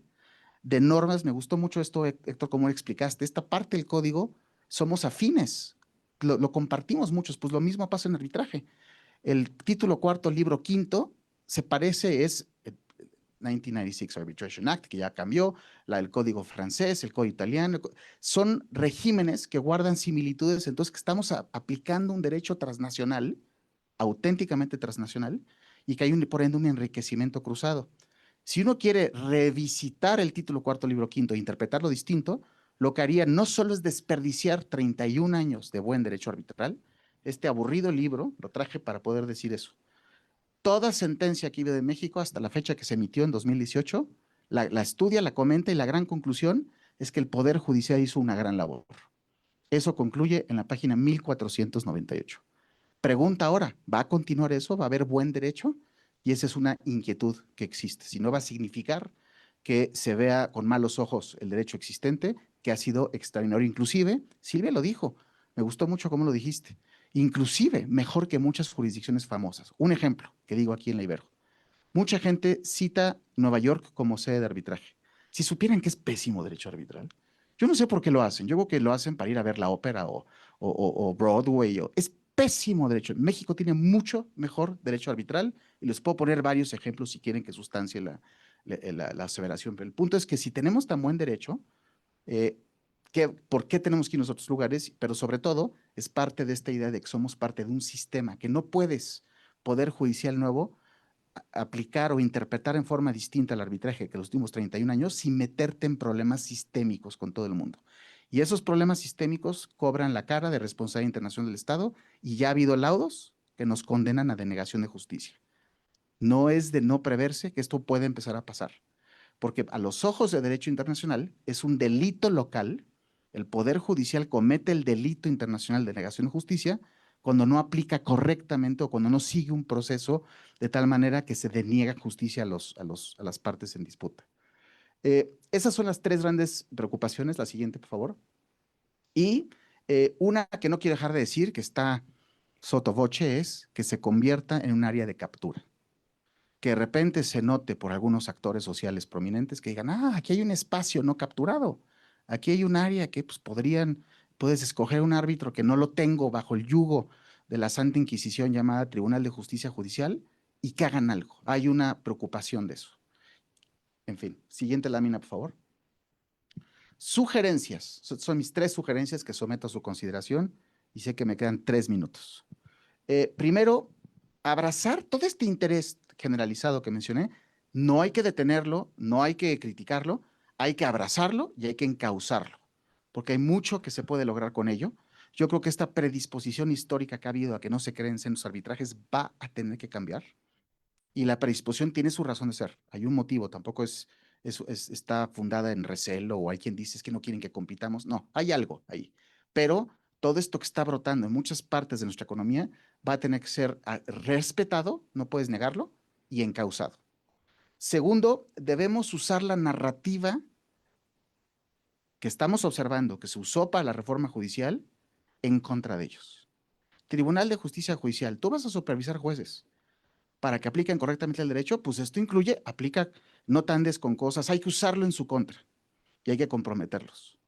de normas. Me gustó mucho esto, Héctor, como explicaste. Esta parte del código somos afines, lo compartimos muchos, pues lo mismo pasa en arbitraje. El título cuarto, libro quinto, se parece, es 1996 Arbitration Act, que ya cambió, el código francés, el código italiano, son regímenes que guardan similitudes, entonces que estamos aplicando un derecho transnacional, auténticamente transnacional, y que hay por ende un enriquecimiento cruzado. Si uno quiere revisitar el título cuarto, libro quinto e interpretarlo distinto, lo que haría no solo es desperdiciar 31 años de buen derecho arbitral, este aburrido libro, lo traje para poder decir eso. Toda sentencia que vive de México hasta la fecha que se emitió en 2018, la estudia, la comenta y la gran conclusión es que el Poder Judicial hizo una gran labor. Eso concluye en la página 1498. Pregunta ahora, ¿va a continuar eso? ¿Va a haber buen derecho? Y esa es una inquietud que existe. Si no va a significar que se vea con malos ojos el derecho existente, que ha sido extraordinario. Inclusive, Silvia lo dijo, me gustó mucho cómo lo dijiste, inclusive mejor que muchas jurisdicciones famosas. Un ejemplo que digo aquí en la Ibero. Mucha gente cita Nueva York como sede de arbitraje. Si supieran que es pésimo derecho arbitral, yo no sé por qué lo hacen. Yo creo que lo hacen para ir a ver la ópera o Broadway. Es pésimo derecho. México tiene mucho mejor derecho arbitral y les puedo poner varios ejemplos si quieren que sustancie la aseveración. Pero el punto es que si tenemos tan buen derecho, ¿por qué tenemos que ir a los otros lugares? Pero sobre todo es parte de esta idea de que somos parte de un sistema, que no puedes, Poder Judicial nuevo, aplicar o interpretar en forma distinta el arbitraje que los últimos 31 años sin meterte en problemas sistémicos con todo el mundo. Y esos problemas sistémicos cobran la cara de responsabilidad internacional del Estado y ya ha habido laudos que nos condenan a denegación de justicia. No es de no preverse que esto puede empezar a pasar, porque a los ojos de derecho internacional es un delito local. El Poder Judicial comete el delito internacional de negación de justicia cuando no aplica correctamente o cuando no sigue un proceso de tal manera que se deniega justicia a las partes en disputa. Esas son las tres grandes preocupaciones. La siguiente, por favor. Y una que no quiero dejar de decir, que está sotto voce, es que se convierta en un área de captura. Que de repente se note por algunos actores sociales prominentes que digan, aquí hay un espacio no capturado, aquí hay un área que pues, podrían puedes escoger un árbitro que no lo tengo bajo el yugo de la Santa Inquisición llamada Tribunal de Justicia Judicial y que hagan algo. Hay una preocupación de eso. En fin, siguiente lámina, por favor. Sugerencias. Son mis 3 sugerencias que someto a su consideración y sé que me quedan 3 minutos. Primero, abrazar todo este interés generalizado que mencioné. No hay que detenerlo, no hay que criticarlo, hay que abrazarlo y hay que encauzarlo, porque hay mucho que se puede lograr con ello. Yo creo que esta predisposición histórica que ha habido a que no se creen en los arbitrajes va a tener que cambiar. Y la predisposición tiene su razón de ser. Hay un motivo, tampoco está fundada en recelo o hay quien dice es que no quieren que compitamos. No, hay algo ahí. Pero todo esto que está brotando en muchas partes de nuestra economía va a tener que ser respetado, no puedes negarlo, y encauzado. Segundo, debemos usar la narrativa que estamos observando, que se usó para la reforma judicial, en contra de ellos. Tribunal de Justicia Judicial, tú vas a supervisar jueces para que apliquen correctamente el derecho, pues esto incluye, aplica, no te andes con cosas, hay que usarlo en su contra y hay que comprometerlos.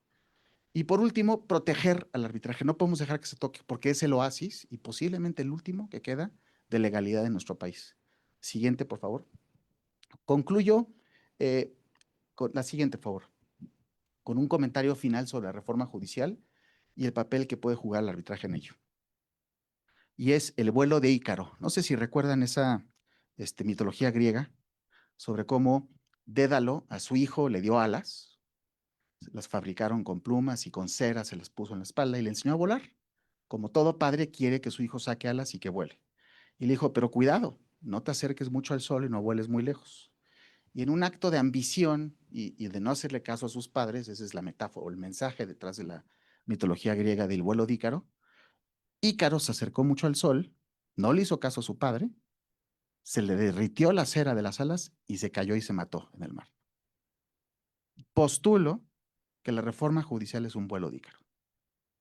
Y por último, proteger al arbitraje. No podemos dejar que se toque porque es el oasis y posiblemente el último que queda de legalidad en nuestro país. Siguiente, por favor. Concluyo con la siguiente, por favor, con un comentario final sobre la reforma judicial y el papel que puede jugar el arbitraje en ello. Y es el vuelo de Ícaro. No sé si recuerdan esa mitología griega sobre cómo Dédalo a su hijo le dio alas, las fabricaron con plumas y con cera, se las puso en la espalda y le enseñó a volar. Como todo padre quiere que su hijo saque alas y que vuele. Y le dijo, pero cuidado, no te acerques mucho al sol y no vueles muy lejos. Y en un acto de ambición y de no hacerle caso a sus padres, esa es la metáfora o el mensaje detrás de la mitología griega del vuelo de Ícaro, Ícaro se acercó mucho al sol, no le hizo caso a su padre, se le derritió la cera de las alas y se cayó y se mató en el mar. Postulo que la reforma judicial es un vuelo de Ícaro.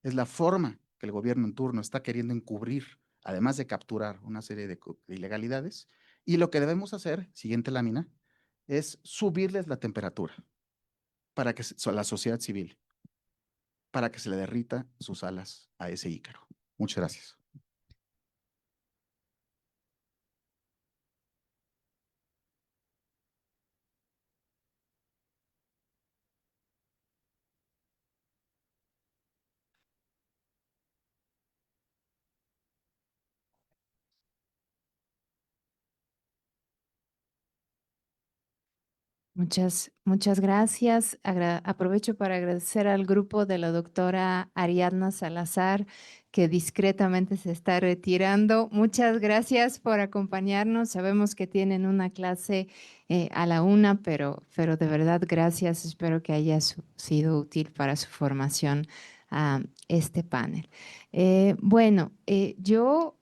Es la forma que el gobierno en turno está queriendo encubrir, además de capturar una serie de ilegalidades, y lo que debemos hacer, siguiente lámina, es subirles la temperatura para que la sociedad civil, para que se le derrita sus alas a ese Ícaro. Muchas gracias. Muchas gracias. Aprovecho para agradecer al grupo de la doctora Ariadna Salazar, que discretamente se está retirando. Muchas gracias por acompañarnos. Sabemos que tienen una clase a la 1, pero de verdad gracias. Espero que haya sido útil para su formación este panel. Yo,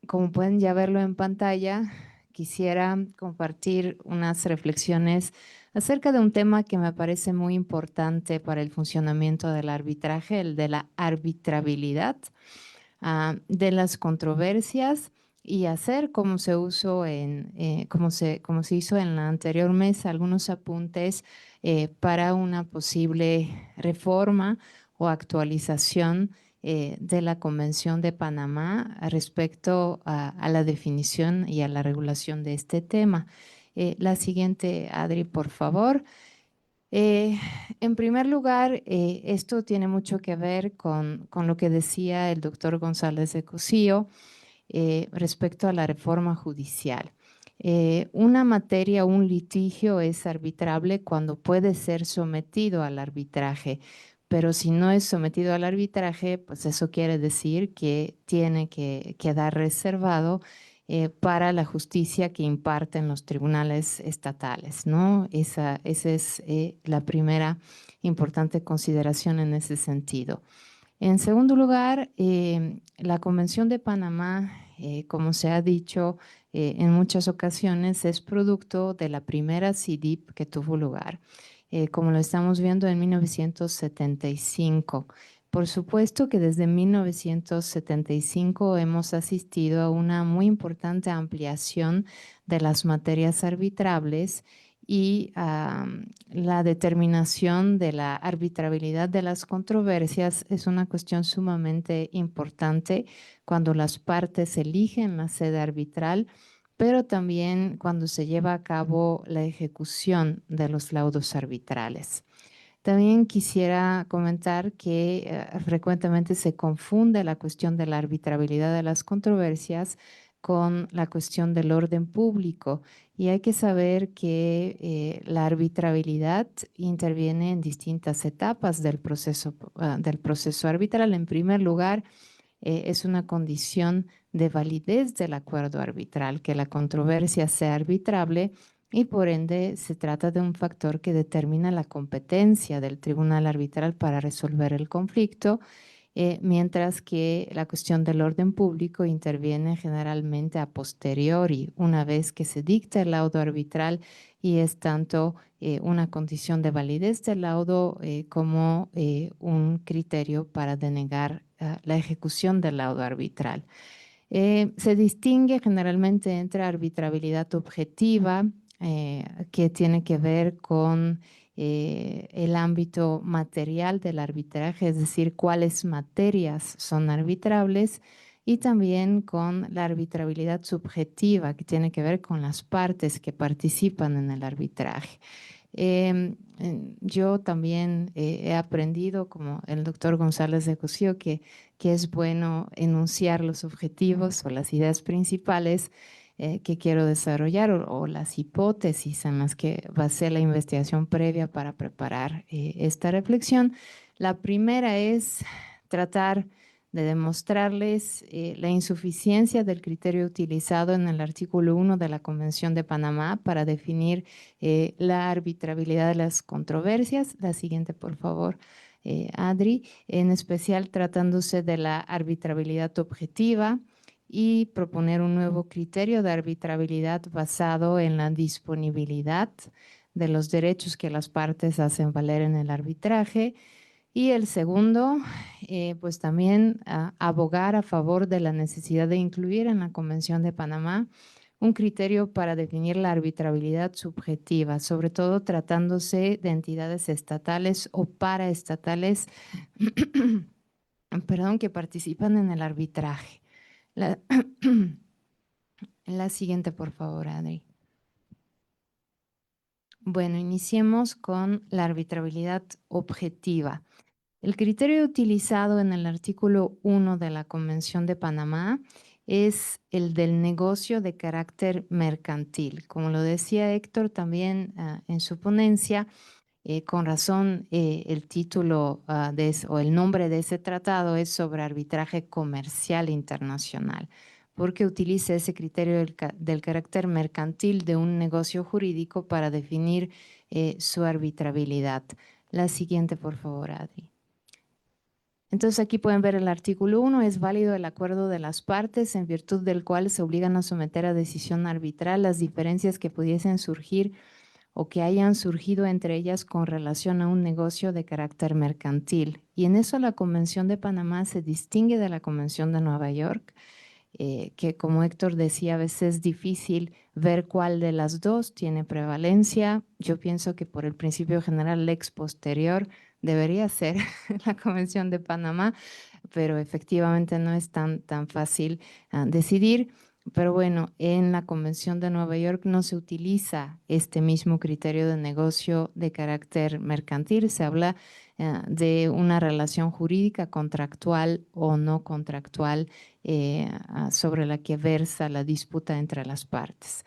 como pueden ya verlo en pantalla, quisiera compartir unas reflexiones acerca de un tema que me parece muy importante para el funcionamiento del arbitraje, el de la arbitrabilidad, de las controversias y hacer como se hizo en la anterior mesa, algunos apuntes para una posible reforma o actualización de la Convención de Panamá respecto a la definición y a la regulación de este tema. La siguiente, Adri, por favor. En primer lugar, esto tiene mucho que ver con lo que decía el doctor González de Cosío respecto a la reforma judicial. Una materia, un litigio es arbitrable cuando puede ser sometido al arbitraje, pero si no es sometido al arbitraje, pues eso quiere decir que tiene que quedar reservado para la justicia que imparten los tribunales estatales, ¿no? Esa es la primera importante consideración en ese sentido. En segundo lugar, la Convención de Panamá, como se ha dicho en muchas ocasiones, es producto de la primera CIDIP que tuvo lugar, como lo estamos viendo en 1975. Por supuesto que desde 1975 hemos asistido a una muy importante ampliación de las materias arbitrables y la determinación de la arbitrabilidad de las controversias es una cuestión sumamente importante cuando las partes eligen la sede arbitral, pero también cuando se lleva a cabo la ejecución de los laudos arbitrales. También quisiera comentar que frecuentemente se confunde la cuestión de la arbitrabilidad de las controversias con la cuestión del orden público. Y hay que saber que la arbitrabilidad interviene en distintas etapas del proceso arbitral. En primer lugar, es una condición de validez del acuerdo arbitral, que la controversia sea arbitrable y por ende se trata de un factor que determina la competencia del tribunal arbitral para resolver el conflicto, mientras que la cuestión del orden público interviene generalmente a posteriori, una vez que se dicta el laudo arbitral y es tanto una condición de validez del laudo como un criterio para denegar la ejecución del laudo arbitral. Se distingue generalmente entre arbitrabilidad objetiva, que tiene que ver con el ámbito material del arbitraje, es decir, cuáles materias son arbitrables, y también con la arbitrabilidad subjetiva, que tiene que ver con las partes que participan en el arbitraje. Yo también he aprendido, como el doctor González de Cosío, que es bueno enunciar los objetivos o las ideas principales que quiero desarrollar o las hipótesis en las que basé la investigación previa para preparar esta reflexión. La primera es tratar de demostrarles la insuficiencia del criterio utilizado en el artículo 1 de la Convención de Panamá para definir la arbitrabilidad de las controversias. La siguiente, por favor, Adri, en especial tratándose de la arbitrabilidad objetiva y proponer un nuevo criterio de arbitrabilidad basado en la disponibilidad de los derechos que las partes hacen valer en el arbitraje. Y el segundo, pues también abogar a favor de la necesidad de incluir en la Convención de Panamá un criterio para definir la arbitrabilidad subjetiva, sobre todo tratándose de entidades estatales o paraestatales, perdón, que participan en el arbitraje. La siguiente, por favor, Adri. Bueno, iniciemos con la arbitrabilidad objetiva. El criterio utilizado en el artículo 1 de la Convención de Panamá es el del negocio de carácter mercantil. Como lo decía Héctor también en su ponencia, con razón el título o el nombre de ese tratado es sobre arbitraje comercial internacional, porque utiliza ese criterio del carácter mercantil de un negocio jurídico para definir su arbitrabilidad. La siguiente, por favor, Adri. Entonces aquí pueden ver el artículo 1, es válido el acuerdo de las partes en virtud del cual se obligan a someter a decisión arbitral las diferencias que pudiesen surgir o que hayan surgido entre ellas con relación a un negocio de carácter mercantil. Y en eso la Convención de Panamá se distingue de la Convención de Nueva York, que como Héctor decía, a veces es difícil ver cuál de las dos tiene prevalencia. Yo pienso que por el principio general lex posterior debería ser la Convención de Panamá, pero efectivamente no es tan fácil decidir. Pero bueno, en la Convención de Nueva York no se utiliza este mismo criterio de negocio de carácter mercantil, se habla de una relación jurídica contractual o no contractual sobre la que versa la disputa entre las partes.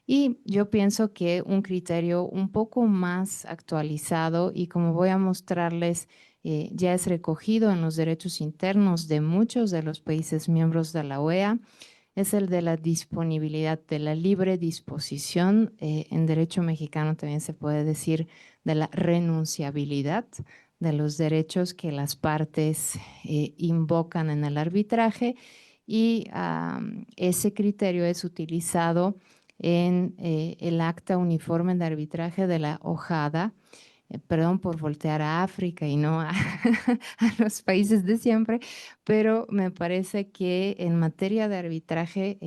Y yo pienso que un criterio un poco más actualizado y como voy a mostrarles, ya es recogido en los derechos internos de muchos de los países miembros de la OEA, es el de la disponibilidad, de la libre disposición. En derecho mexicano también se puede decir de la renunciabilidad de los derechos que las partes invocan en el arbitraje, y ese criterio es utilizado en el acta uniforme de arbitraje de la OJADA, perdón por voltear a África y no a, a los países de siempre, pero me parece que en materia de arbitraje,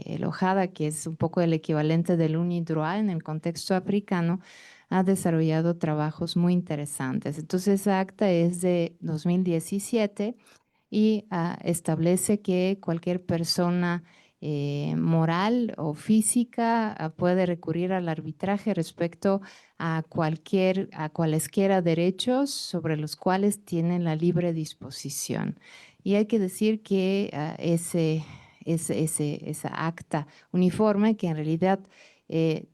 el OJADA, que es un poco el equivalente del UNIDROIT en el contexto africano, ha desarrollado trabajos muy interesantes. Entonces, esa acta es de 2017 y establece que cualquier persona moral o física puede recurrir al arbitraje respecto a cualesquiera derechos sobre los cuales tiene la libre disposición. Y hay que decir que esa acta uniforme, que en realidad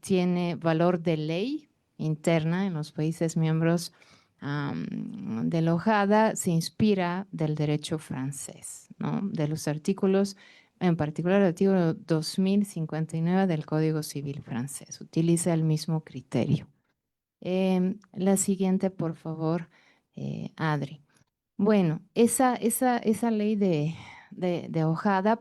tiene valor de ley interna en los países miembros de la OJADA, se inspira del derecho francés, ¿no? De los artículos, en particular el artículo 2059 del Código Civil francés. Utiliza el mismo criterio. La siguiente, por favor, Adri. Bueno, esa ley de OJADA,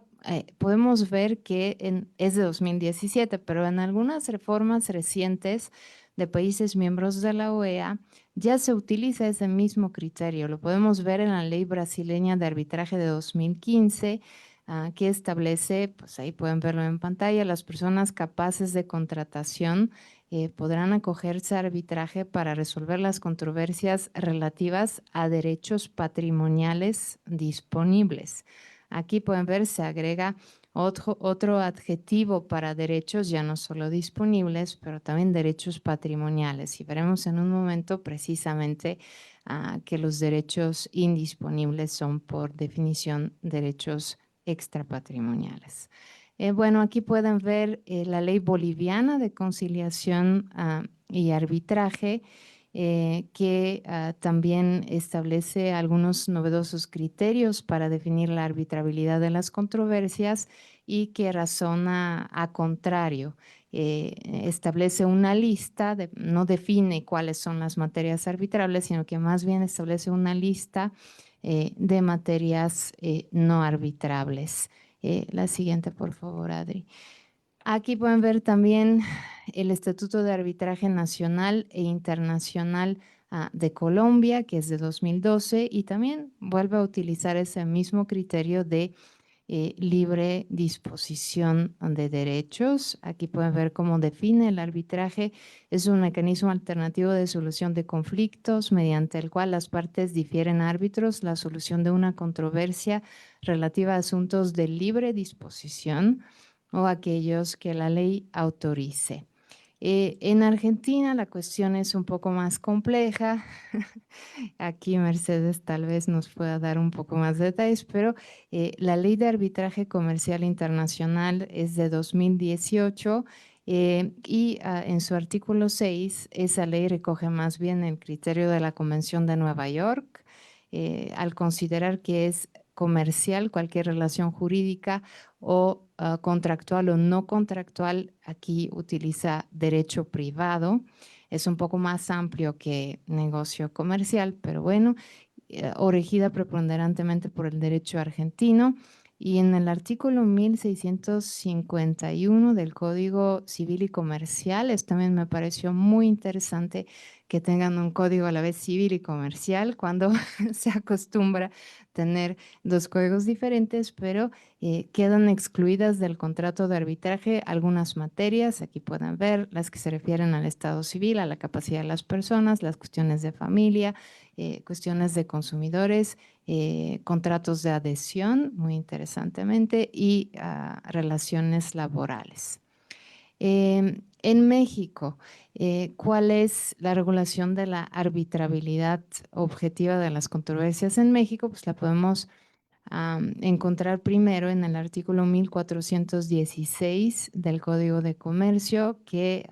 podemos ver que es de 2017, pero en algunas reformas recientes de países miembros de la OEA ya se utiliza ese mismo criterio. Lo podemos ver en la ley brasileña de arbitraje de 2015, que establece, pues ahí pueden verlo en pantalla, las personas capaces de contratación podrán acogerse a arbitraje para resolver las controversias relativas a derechos patrimoniales disponibles. Aquí pueden ver, se agrega otro adjetivo para derechos, ya no solo disponibles, pero también derechos patrimoniales. Y veremos en un momento precisamente que los derechos indisponibles son por definición derechos extrapatrimoniales. Bueno, aquí pueden ver la ley boliviana de conciliación y arbitraje, que también establece algunos novedosos criterios para definir la arbitrabilidad de las controversias y que razona a contrario. Establece una lista, no define cuáles son las materias arbitrables, sino que más bien establece una lista de materias no arbitrables. La siguiente, por favor, Adri. Aquí pueden ver también el Estatuto de Arbitraje Nacional e Internacional de Colombia, que es de 2012, y también vuelve a utilizar ese mismo criterio de libre disposición de derechos. Aquí pueden ver cómo define el arbitraje. Es un mecanismo alternativo de solución de conflictos mediante el cual las partes difieren árbitros la solución de una controversia relativa a asuntos de libre disposición o aquellos que la ley autorice. En Argentina la cuestión es un poco más compleja. Aquí Mercedes tal vez nos pueda dar un poco más de detalles, pero la Ley de Arbitraje Comercial Internacional es de 2018 y en su artículo 6 esa ley recoge más bien el criterio de la Convención de Nueva York al considerar que es comercial cualquier relación jurídica o contractual o no contractual. Aquí utiliza derecho privado. Es un poco más amplio que negocio comercial, pero bueno, regida preponderantemente por el derecho argentino. Y en el artículo 1651 del Código Civil y Comercial, esto también me pareció muy interesante que tengan un código a la vez civil y comercial cuando se acostumbra tener dos códigos diferentes, pero quedan excluidas del contrato de arbitraje algunas materias. Aquí pueden ver las que se refieren al estado civil, a la capacidad de las personas, las cuestiones de familia, cuestiones de consumidores, contratos de adhesión, muy interesantemente, y relaciones laborales. En México, ¿cuál es la regulación de la arbitrabilidad objetiva de las controversias en México? Pues la podemos encontrar primero en el artículo 1416 del Código de Comercio, que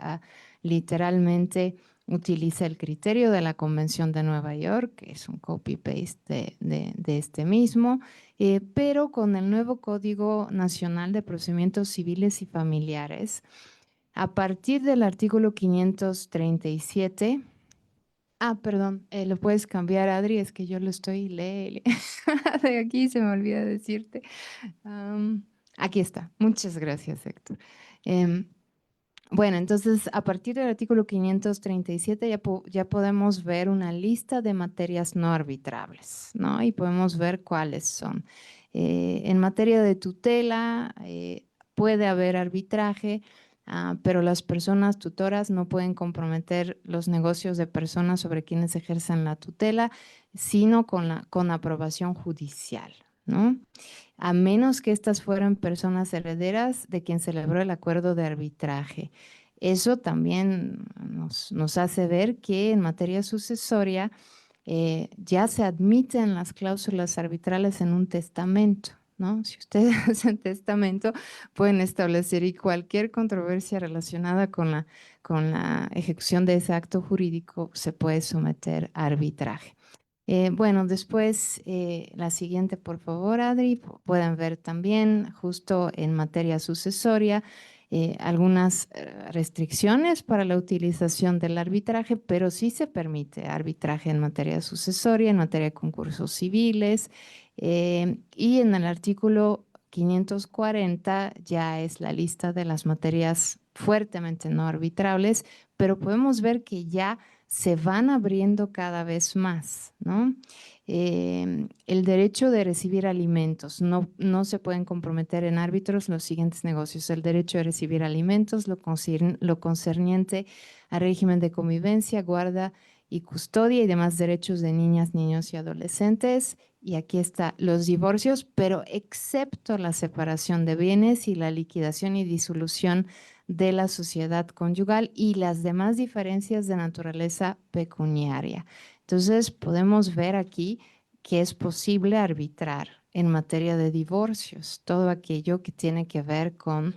literalmente utiliza el criterio de la Convención de Nueva York, que es un copy-paste de este mismo, pero con el nuevo Código Nacional de Procedimientos Civiles y Familiares, a partir del artículo 537. Perdón, lo puedes cambiar, Adri, es que yo lo estoy de aquí, se me olvida decirte. Aquí está. Muchas gracias, Héctor. Bueno, entonces a partir del artículo 537 ya podemos ver una lista de materias no arbitrables, ¿no? Y podemos ver cuáles son. En materia de tutela puede haber arbitraje, pero las personas tutoras no pueden comprometer los negocios de personas sobre quienes ejercen la tutela, sino con aprobación judicial, ¿no? A menos que estas fueran personas herederas de quien celebró el acuerdo de arbitraje. Eso también nos hace ver que en materia sucesoria ya se admiten las cláusulas arbitrales en un testamento, ¿no? Si ustedes hacen testamento, pueden establecer y cualquier controversia relacionada con la ejecución de ese acto jurídico se puede someter a arbitraje. Bueno, después la siguiente, por favor, Adri. Pueden ver también justo en materia sucesoria algunas restricciones para la utilización del arbitraje, pero sí se permite arbitraje en materia sucesoria, en materia de concursos civiles y en el artículo 540 ya es la lista de las materias fuertemente no arbitrables, pero podemos ver que ya se van abriendo cada vez más, ¿no? El derecho de recibir alimentos. No se pueden comprometer en árbitros los siguientes negocios. El derecho de recibir alimentos, lo concerniente al régimen de convivencia, guarda y custodia y demás derechos de niñas, niños y adolescentes. Y aquí está los divorcios, pero excepto la separación de bienes y la liquidación y disolución de la sociedad conyugal y las demás diferencias de naturaleza pecuniaria. Entonces, podemos ver aquí que es posible arbitrar en materia de divorcios, todo aquello que tiene que ver con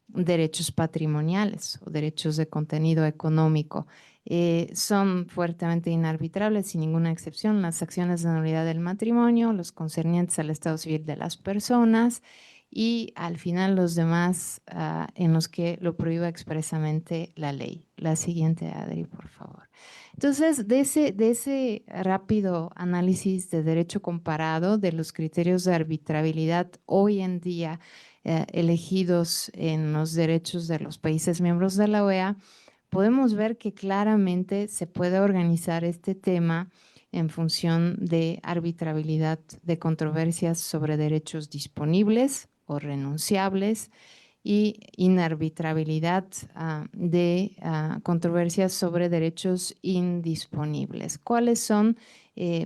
derechos patrimoniales o derechos de contenido económico. Son fuertemente inarbitrables, sin ninguna excepción, las acciones de nulidad del matrimonio, los concernientes al estado civil de las personas, y al final los demás en los que lo prohíba expresamente la ley. La siguiente, Adri, por favor. Entonces, de ese rápido análisis de derecho comparado de los criterios de arbitrabilidad hoy en día elegidos en los derechos de los países miembros de la OEA, podemos ver que claramente se puede organizar este tema en función de arbitrabilidad de controversias sobre derechos disponibles o renunciables y inarbitrabilidad de controversias sobre derechos indisponibles. ¿Cuáles son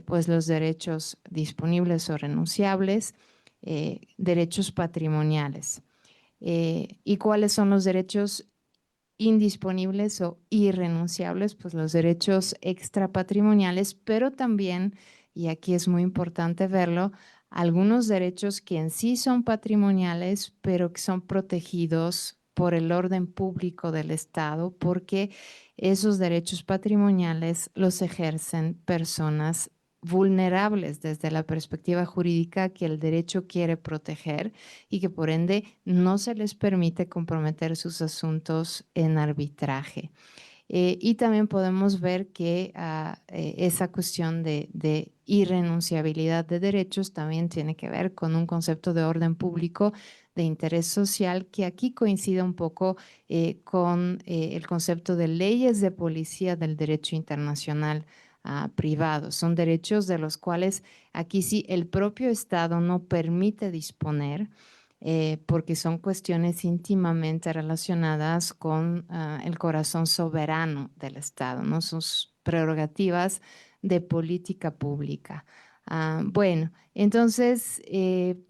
pues los derechos disponibles o renunciables? Derechos patrimoniales. ¿Y cuáles son los derechos indisponibles o irrenunciables? Pues los derechos extrapatrimoniales, pero también, y aquí es muy importante verlo, algunos derechos que en sí son patrimoniales, pero que son protegidos por el orden público del Estado, porque esos derechos patrimoniales los ejercen personas vulnerables desde la perspectiva jurídica que el derecho quiere proteger y que por ende no se les permite comprometer sus asuntos en arbitraje. Y también podemos ver que esa cuestión de irrenunciabilidad de derechos también tiene que ver con un concepto de orden público de interés social que aquí coincide un poco con el concepto de leyes de policía del derecho internacional privado. Son derechos de los cuales aquí sí el propio Estado no permite disponer porque son cuestiones íntimamente relacionadas con el corazón soberano del Estado, ¿no? Sus prerrogativas de política pública. Bueno, entonces,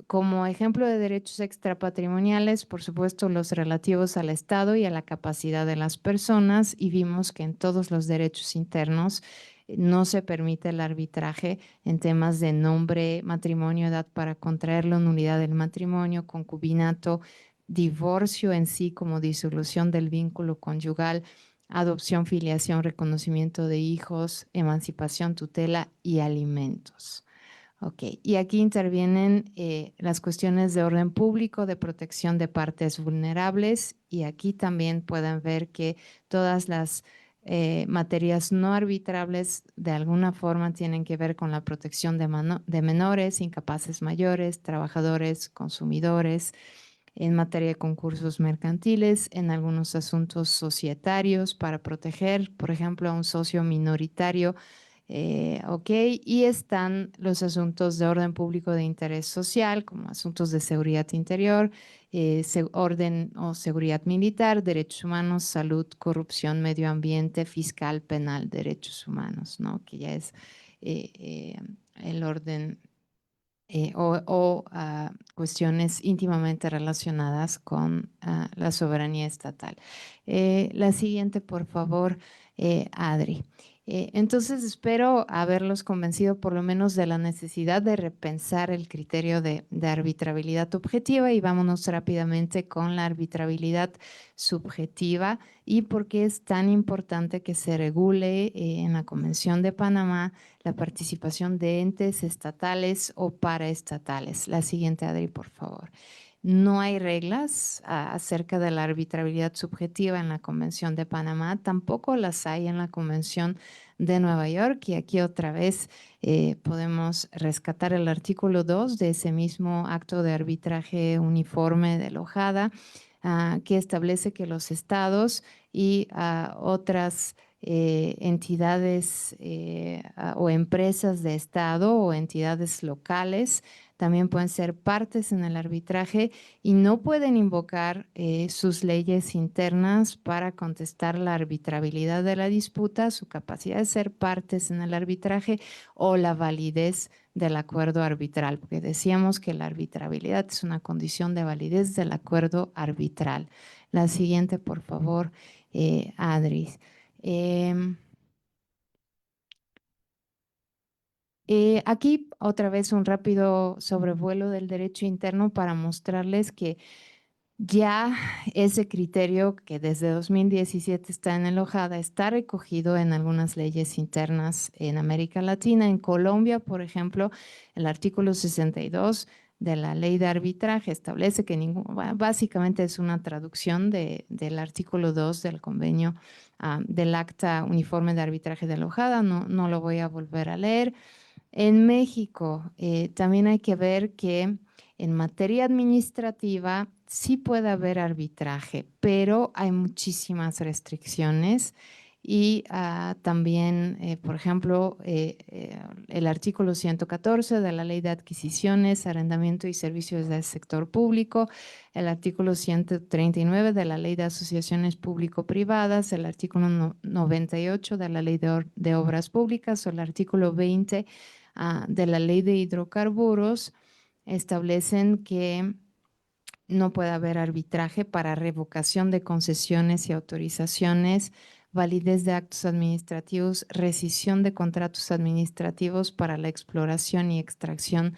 como ejemplo de derechos extrapatrimoniales, por supuesto, los relativos al Estado y a la capacidad de las personas, y vimos que en todos los derechos internos no se permite el arbitraje en temas de nombre, matrimonio, edad para contraerlo, nulidad del matrimonio, concubinato, divorcio en sí como disolución del vínculo conyugal, adopción, filiación, reconocimiento de hijos, emancipación, tutela y alimentos. Ok, y aquí intervienen las cuestiones de orden público, de protección de partes vulnerables, y aquí también pueden ver que todas las materias no arbitrables de alguna forma tienen que ver con la protección de menores, incapaces mayores, trabajadores, consumidores, en materia de concursos mercantiles, en algunos asuntos societarios para proteger, por ejemplo, a un socio minoritario. Ok, y están los asuntos de orden público de interés social, como asuntos de seguridad interior, orden o seguridad militar, derechos humanos, salud, corrupción, medio ambiente, fiscal, penal, derechos humanos, ¿no? Que ya es el orden cuestiones íntimamente relacionadas con la soberanía estatal. La siguiente, por favor, Adri. Entonces espero haberlos convencido por lo menos de la necesidad de repensar el criterio de arbitrabilidad objetiva y vámonos rápidamente con la arbitrabilidad subjetiva y por qué es tan importante que se regule en la Convención de Panamá la participación de entes estatales o paraestatales. La siguiente, Adri, por favor. No hay reglas acerca de la arbitrabilidad subjetiva en la Convención de Panamá, tampoco las hay en la Convención de Nueva York y aquí otra vez podemos rescatar el artículo 2 de ese mismo acto de arbitraje uniforme de la Ojada que establece que los estados y otras entidades o empresas de estado o entidades locales también pueden ser partes en el arbitraje y no pueden invocar sus leyes internas para contestar la arbitrabilidad de la disputa, su capacidad de ser partes en el arbitraje o la validez del acuerdo arbitral, porque decíamos que la arbitrabilidad es una condición de validez del acuerdo arbitral. La siguiente, por favor, Adri. Aquí otra vez un rápido sobrevuelo del derecho interno para mostrarles que ya ese criterio que desde 2017 está en el Ojada está recogido en algunas leyes internas en América Latina. En Colombia, por ejemplo, el artículo 62 de la ley de arbitraje establece que básicamente es una traducción del artículo 2 del convenio del Acta Uniforme de Arbitraje de la Ojada. No lo voy a volver a leer. En México también hay que ver que en materia administrativa sí puede haber arbitraje, pero hay muchísimas restricciones y también, por ejemplo, el artículo 114 de la Ley de Adquisiciones, Arrendamiento y Servicios del Sector Público, el artículo 139 de la Ley de Asociaciones Público-Privadas, el artículo 98 de la Ley de Obras Públicas o el artículo 20 de la Ley de Hidrocarburos establecen que no puede haber arbitraje para revocación de concesiones y autorizaciones, validez de actos administrativos, rescisión de contratos administrativos para la exploración y extracción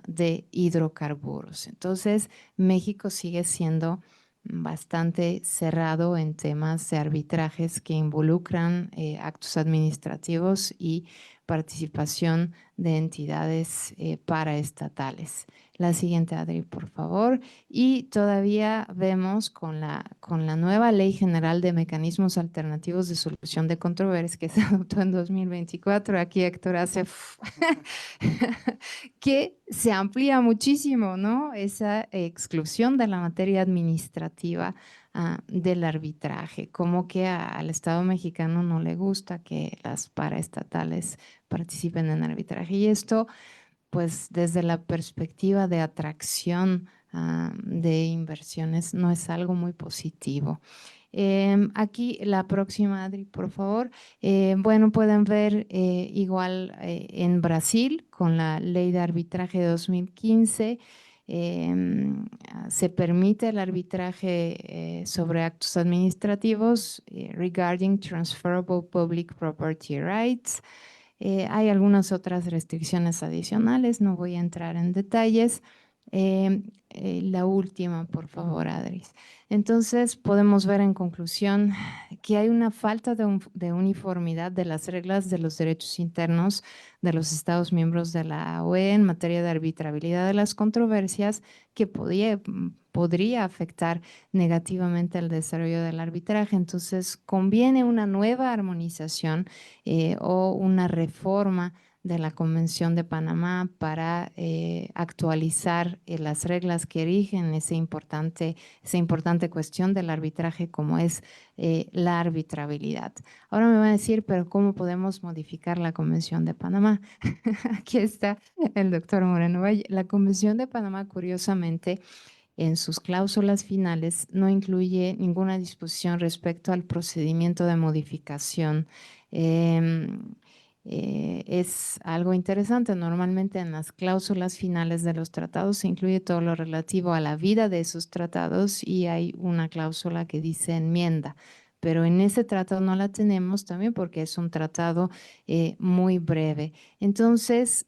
de hidrocarburos. Entonces, México sigue siendo bastante cerrado en temas de arbitrajes que involucran actos administrativos y participación de entidades paraestatales. La siguiente, Adri, por favor. Y todavía vemos con la nueva Ley General de Mecanismos Alternativos de Solución de Controversias que se adoptó en 2024, aquí Héctor hace que se amplía muchísimo, ¿no? Esa exclusión de la materia administrativa del arbitraje, como que al Estado mexicano no le gusta que las paraestatales participen en arbitraje. Y esto, pues desde la perspectiva de atracción de inversiones, no es algo muy positivo. Aquí la próxima, Adri, por favor. Bueno, pueden ver igual en Brasil, con la ley de arbitraje de 2015, se permite el arbitraje sobre actos administrativos regarding transferable public property rights. Hay algunas otras restricciones adicionales, no voy a entrar en detalles. La última, por favor, Adris. Entonces, podemos ver en conclusión que hay una falta de uniformidad de las reglas de los derechos internos de los Estados miembros de la OE en materia de arbitrabilidad de las controversias que podría afectar negativamente el desarrollo del arbitraje. Entonces, conviene una nueva armonización o una reforma de la Convención de Panamá para actualizar las reglas que rigen esa importante cuestión del arbitraje como es la arbitrabilidad. Ahora me van a decir, pero ¿cómo podemos modificar la Convención de Panamá? Aquí está el doctor Moreno Valle. La Convención de Panamá, curiosamente, en sus cláusulas finales no incluye ninguna disposición respecto al procedimiento de modificación. Es algo interesante. Normalmente en las cláusulas finales de los tratados se incluye todo lo relativo a la vida de esos tratados y hay una cláusula que dice enmienda. Pero en ese tratado no la tenemos también porque es un tratado muy breve. Entonces,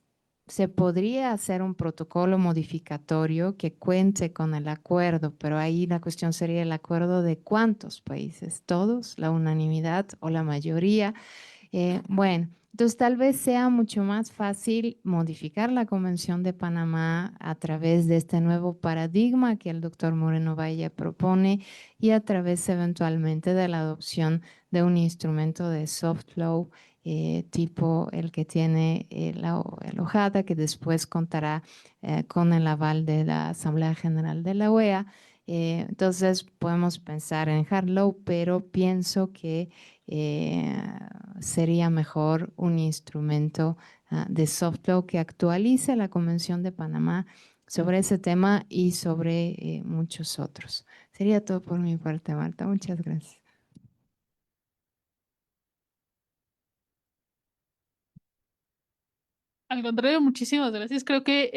se podría hacer un protocolo modificatorio que cuente con el acuerdo, pero ahí la cuestión sería el acuerdo de cuántos países, todos, la unanimidad o la mayoría. Bueno, entonces tal vez sea mucho más fácil modificar la Convención de Panamá a través de este nuevo paradigma que el doctor Moreno Valle propone y a través eventualmente de la adopción de un instrumento de soft law tipo el que tiene el OJADA, que después contará con el aval de la Asamblea General de la OEA. Entonces podemos pensar en hard law, pero pienso que eh, sería mejor un instrumento de soft law que actualice la Convención de Panamá sobre ese tema y sobre muchos otros. Sería todo por mi parte, Marta. Muchas gracias. Al contrario, muchísimas gracias. Creo que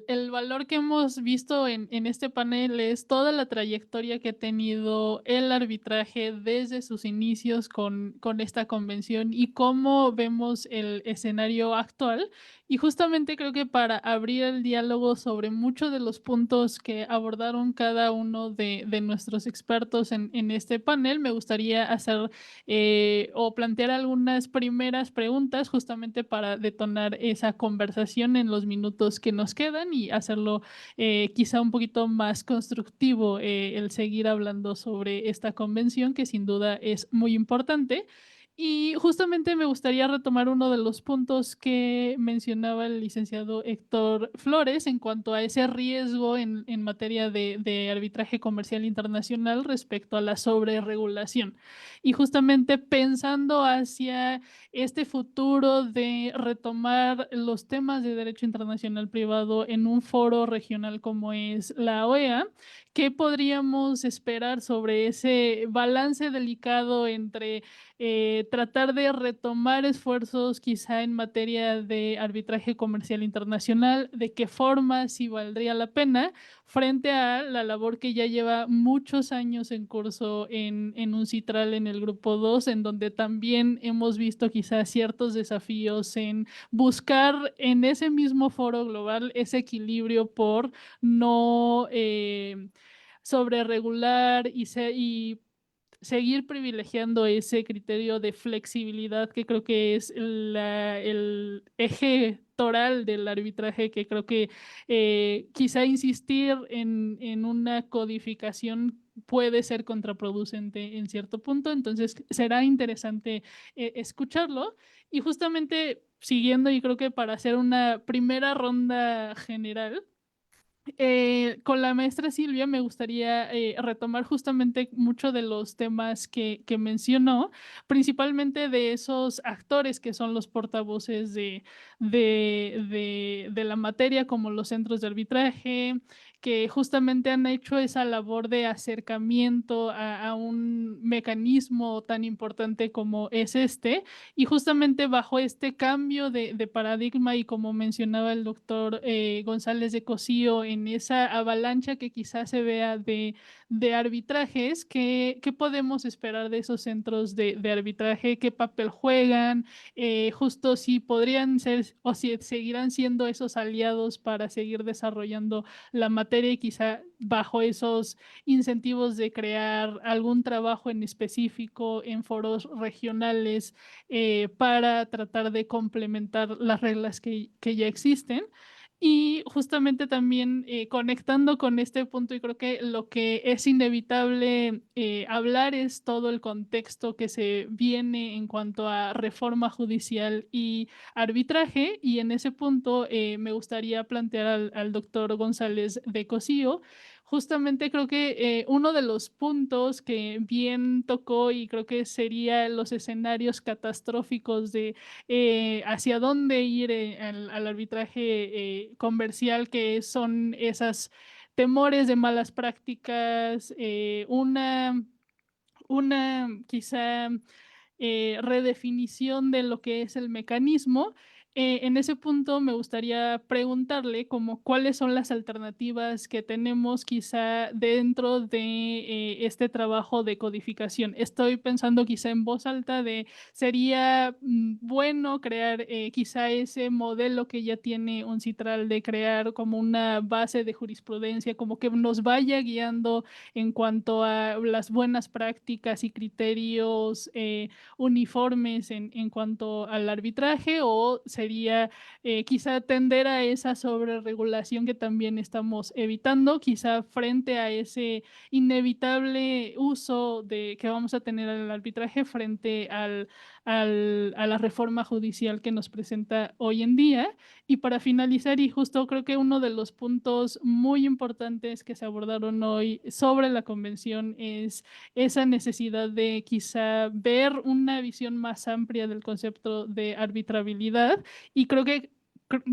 el valor que hemos visto en este panel es toda la trayectoria que ha tenido el arbitraje desde sus inicios con esta convención y cómo vemos el escenario actual. Y justamente creo que para abrir el diálogo sobre muchos de los puntos que abordaron cada uno de nuestros expertos en este panel, me gustaría hacer o plantear algunas primeras preguntas justamente para detonar esa conversación en los minutos que nos quedan y hacerlo quizá un poquito más constructivo el seguir hablando sobre esta convención que sin duda es muy importante. Y justamente me gustaría retomar uno de los puntos que mencionaba el licenciado Héctor Flores en cuanto a ese riesgo en materia de arbitraje comercial internacional respecto a la sobreregulación. Y justamente pensando hacia este futuro de retomar los temas de derecho internacional privado en un foro regional como es la OEA, ¿qué podríamos esperar sobre ese balance delicado entre tratar de retomar esfuerzos quizá en materia de arbitraje comercial internacional, de qué forma, si valdría la pena, frente a la labor que ya lleva muchos años en curso en UNCITRAL en el grupo 2, en donde también hemos visto quizás ciertos desafíos en buscar en ese mismo foro global ese equilibrio por no sobreregular y seguir privilegiando ese criterio de flexibilidad que creo que es el eje toral del arbitraje, que creo que quizá insistir en una codificación puede ser contraproducente en cierto punto, entonces será interesante escucharlo. Y justamente siguiendo, y creo que para hacer una primera ronda general, con la maestra Silvia me gustaría retomar justamente muchos de los temas que mencionó, principalmente de esos actores que son los portavoces de la materia, como los centros de arbitraje, que justamente han hecho esa labor de acercamiento a un mecanismo tan importante como es este, y justamente bajo este cambio de paradigma y como mencionaba el doctor González de Cosío, en esa avalancha que quizás se vea de arbitrajes, ¿qué podemos esperar de esos centros de arbitraje? ¿Qué papel juegan? Justo si podrían ser o si seguirán siendo esos aliados para seguir desarrollando la materia y quizá bajo esos incentivos de crear algún trabajo en específico en foros regionales para tratar de complementar las reglas que ya existen. Y justamente también conectando con este punto, y creo que lo que es inevitable hablar es todo el contexto que se viene en cuanto a reforma judicial y arbitraje, y en ese punto me gustaría plantear al doctor González de Cosío. Justamente creo que uno de los puntos que bien tocó, y creo que sería los escenarios catastróficos de hacia dónde ir al arbitraje comercial, que son esas temores de malas prácticas, una quizá redefinición de lo que es el mecanismo. En ese punto me gustaría preguntarle como cuáles son las alternativas que tenemos quizá dentro de este trabajo de codificación. Estoy pensando quizá en voz alta de sería bueno crear quizá ese modelo que ya tiene UNCITRAL de crear como una base de jurisprudencia, como que nos vaya guiando en cuanto a las buenas prácticas y criterios uniformes en cuanto al arbitraje, o sería quizá tender a esa sobreregulación que también estamos evitando, quizá frente a ese inevitable uso que vamos a tener al arbitraje frente a la reforma judicial que nos presenta hoy en día. Y para finalizar, y justo creo que uno de los puntos muy importantes que se abordaron hoy sobre la convención es esa necesidad de quizá ver una visión más amplia del concepto de arbitrabilidad, y creo que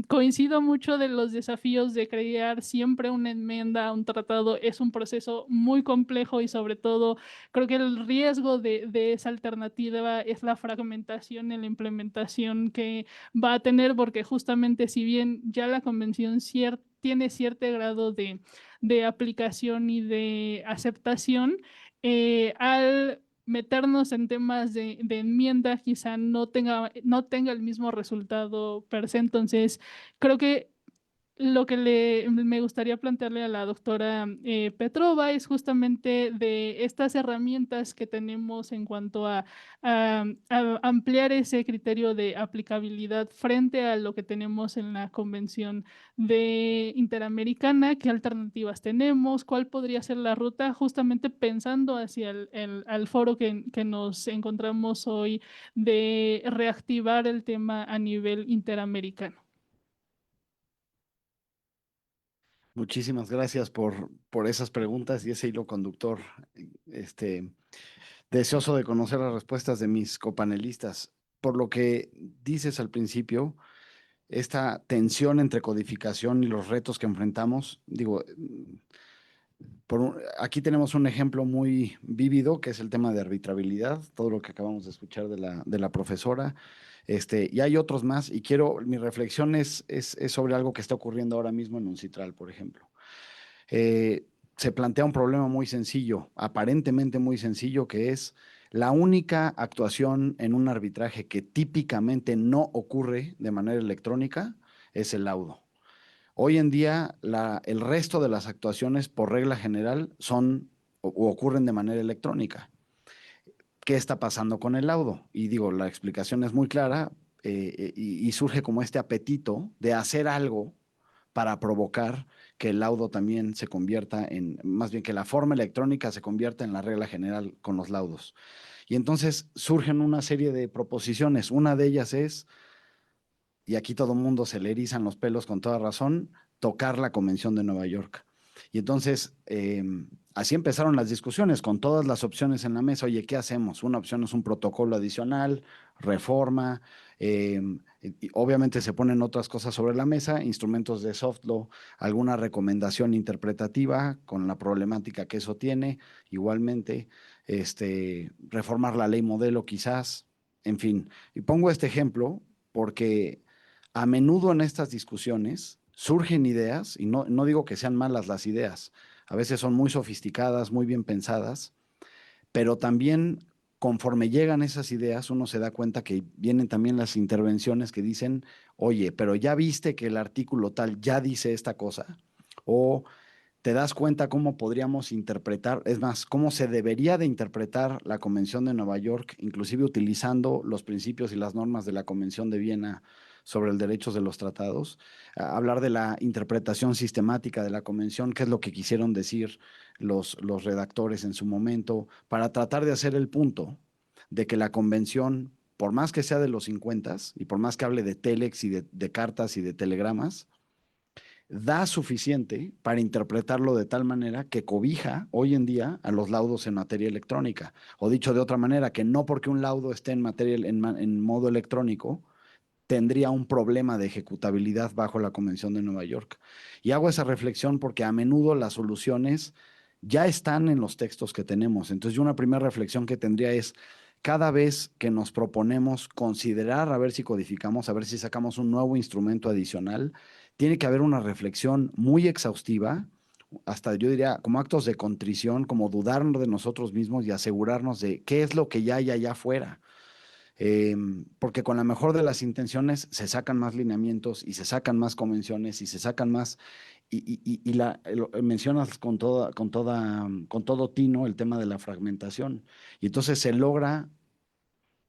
coincido mucho de los desafíos de crear siempre una enmienda a un tratado. Es un proceso muy complejo, y sobre todo creo que el riesgo de esa alternativa es la fragmentación en la implementación que va a tener, porque justamente si bien ya la convención tiene cierto grado de aplicación y de aceptación, al meternos en temas de enmienda quizá no tenga el mismo resultado per se. Entonces, creo que lo que me gustaría plantearle a la doctora Petrova es justamente de estas herramientas que tenemos en cuanto a ampliar ese criterio de aplicabilidad frente a lo que tenemos en la Convención Interamericana. ¿Qué alternativas tenemos? ¿Cuál podría ser la ruta? Justamente pensando hacia al foro que nos encontramos hoy, de reactivar el tema a nivel interamericano. Muchísimas gracias por esas preguntas y ese hilo conductor. Este, deseoso de conocer las respuestas de mis copanelistas. Por lo que dices al principio, esta tensión entre codificación y los retos que enfrentamos, digo, aquí tenemos un ejemplo muy vívido, que es el tema de arbitrabilidad, todo lo que acabamos de escuchar de la profesora. Y hay otros más, y mi reflexión es sobre algo que está ocurriendo ahora mismo en UNCITRAL, por ejemplo. Se plantea un problema muy sencillo, aparentemente muy sencillo, que es la única actuación en un arbitraje que típicamente no ocurre de manera electrónica es el laudo. Hoy en día, el resto de las actuaciones, por regla general, son o ocurren de manera electrónica. ¿Qué está pasando con el laudo? Y digo, la explicación es muy clara y surge como este apetito de hacer algo para provocar que el laudo también se convierta más bien que la forma electrónica se convierta en la regla general con los laudos. Y entonces surgen una serie de proposiciones. Una de ellas es, y aquí todo el mundo se le erizan los pelos con toda razón, tocar la Convención de Nueva York. Y entonces, así empezaron las discusiones con todas las opciones en la mesa. Oye, ¿qué hacemos? Una opción es un protocolo adicional, reforma. Y obviamente se ponen otras cosas sobre la mesa, instrumentos de soft law, alguna recomendación interpretativa con la problemática que eso tiene. Igualmente, reformar la ley modelo quizás. En fin, y pongo este ejemplo porque a menudo en estas discusiones surgen ideas, y no digo que sean malas las ideas, a veces son muy sofisticadas, muy bien pensadas, pero también conforme llegan esas ideas, uno se da cuenta que vienen también las intervenciones que dicen, oye, pero ya viste que el artículo tal ya dice esta cosa, o te das cuenta cómo podríamos interpretar, es más, cómo se debería de interpretar la Convención de Nueva York, inclusive utilizando los principios y las normas de la Convención de Viena sobre el derecho de los tratados, hablar de la interpretación sistemática de la convención, qué es lo que quisieron decir los redactores en su momento, para tratar de hacer el punto de que la convención, por más que sea de los 50 y por más que hable de telex y de cartas y de telegramas, da suficiente para interpretarlo de tal manera que cobija hoy en día a los laudos en materia electrónica. O dicho de otra manera, que no porque un laudo esté en modo electrónico, tendría un problema de ejecutabilidad bajo la Convención de Nueva York. Y hago esa reflexión porque a menudo las soluciones ya están en los textos que tenemos. Entonces, yo una primera reflexión que tendría es, cada vez que nos proponemos considerar a ver si codificamos, a ver si sacamos un nuevo instrumento adicional, tiene que haber una reflexión muy exhaustiva, hasta yo diría como actos de contrición, como dudarnos de nosotros mismos y asegurarnos de qué es lo que ya hay allá afuera. Porque con la mejor de las intenciones se sacan más lineamientos y se sacan más convenciones y se sacan más, mencionas con todo tino el tema de la fragmentación. Y entonces se logra,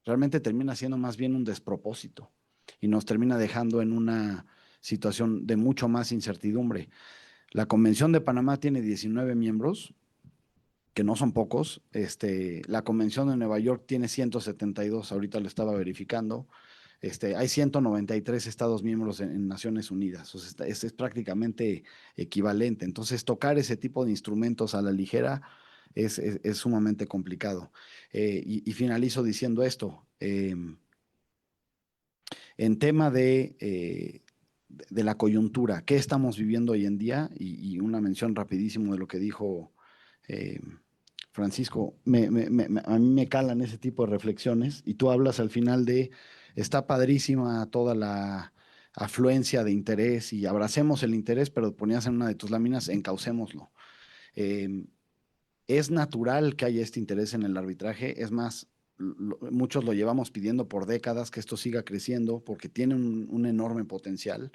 realmente termina siendo más bien un despropósito y nos termina dejando en una situación de mucho más incertidumbre. La Convención de Panamá tiene 19 miembros, que no son pocos. La Convención de Nueva York tiene 172, ahorita lo estaba verificando. Hay 193 Estados miembros en Naciones Unidas, o sea, es prácticamente equivalente. Entonces, tocar ese tipo de instrumentos a la ligera es sumamente complicado. Y finalizo diciendo esto. En tema de la coyuntura, ¿qué estamos viviendo hoy en día? Y una mención rapidísimo de lo que dijo eh, Francisco, a mí me calan ese tipo de reflexiones y tú hablas al final de, está padrísima toda la afluencia de interés y abracemos el interés, pero ponías en una de tus láminas, encaucémoslo. Es natural que haya este interés en el arbitraje, es más, muchos lo llevamos pidiendo por décadas que esto siga creciendo porque tiene un enorme potencial.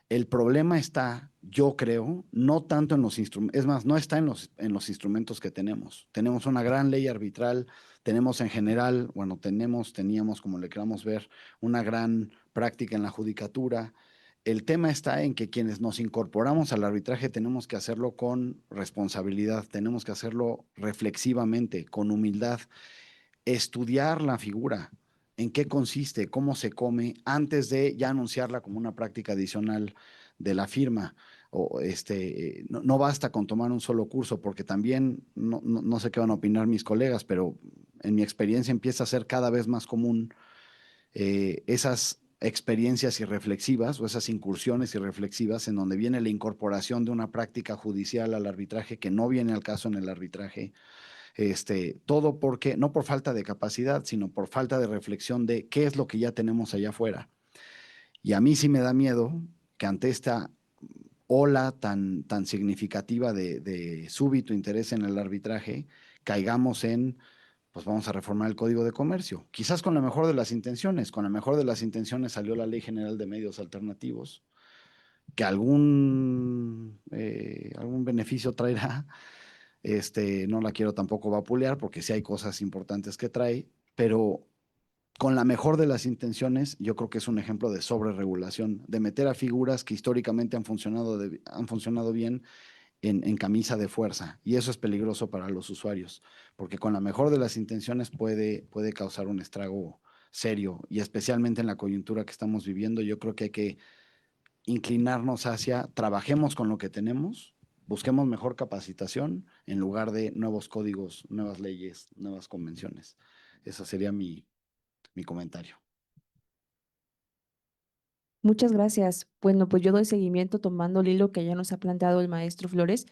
El problema está, yo creo, no tanto en los instrumentos, es más, no está en los instrumentos que tenemos. Tenemos una gran ley arbitral, tenemos en general, bueno, teníamos, como le queramos ver, una gran práctica en la judicatura. El tema está en que quienes nos incorporamos al arbitraje tenemos que hacerlo con responsabilidad, tenemos que hacerlo reflexivamente, con humildad, estudiar la figura, en qué consiste, cómo se come, antes de ya anunciarla como una práctica adicional de la firma. O no basta con tomar un solo curso, porque también, no sé qué van a opinar mis colegas, pero en mi experiencia empieza a ser cada vez más común esas experiencias irreflexivas o esas incursiones irreflexivas en donde viene la incorporación de una práctica judicial al arbitraje que no viene al caso en el arbitraje. Todo porque, no por falta de capacidad, sino por falta de reflexión de qué es lo que ya tenemos allá afuera. Y a mí sí me da miedo que ante esta ola tan significativa de súbito interés en el arbitraje, caigamos en, pues vamos a reformar el Código de Comercio. Quizás con la mejor de las intenciones, con la mejor de las intenciones salió la Ley General de Medios Alternativos, que algún beneficio traerá. No la quiero tampoco vapulear porque sí hay cosas importantes que trae, pero con la mejor de las intenciones, yo creo que es un ejemplo de sobreregulación, de meter a figuras que históricamente han funcionado bien en camisa de fuerza. Y eso es peligroso para los usuarios, porque con la mejor de las intenciones puede causar un estrago serio, y especialmente en la coyuntura que estamos viviendo, yo creo que hay que inclinarnos hacia, trabajemos con lo que tenemos, busquemos mejor capacitación en lugar de nuevos códigos, nuevas leyes, nuevas convenciones. Ese sería mi comentario. Muchas gracias. Bueno, pues yo doy seguimiento tomando el hilo que ya nos ha planteado el maestro Flores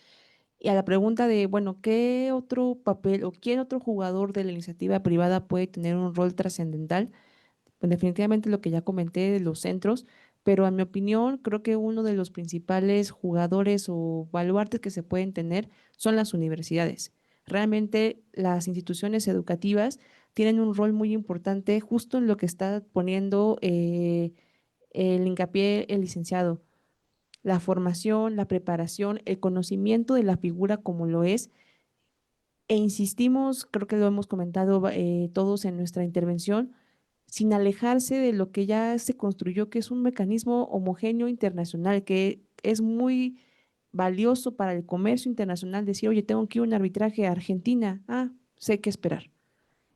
y a la pregunta de, bueno, ¿qué otro papel o quién otro jugador de la iniciativa privada puede tener un rol trascendental? Pues definitivamente lo que ya comenté de los centros, pero en mi opinión creo que uno de los principales jugadores o baluartes que se pueden tener son las universidades. Realmente las instituciones educativas tienen un rol muy importante justo en lo que está poniendo el hincapié el licenciado, la formación, la preparación, el conocimiento de la figura como lo es. E insistimos, creo que lo hemos comentado todos en nuestra intervención, sin alejarse de lo que ya se construyó, que es un mecanismo homogéneo internacional, que es muy valioso para el comercio internacional. Decir, oye, tengo que ir a un arbitraje a Argentina, sé qué esperar.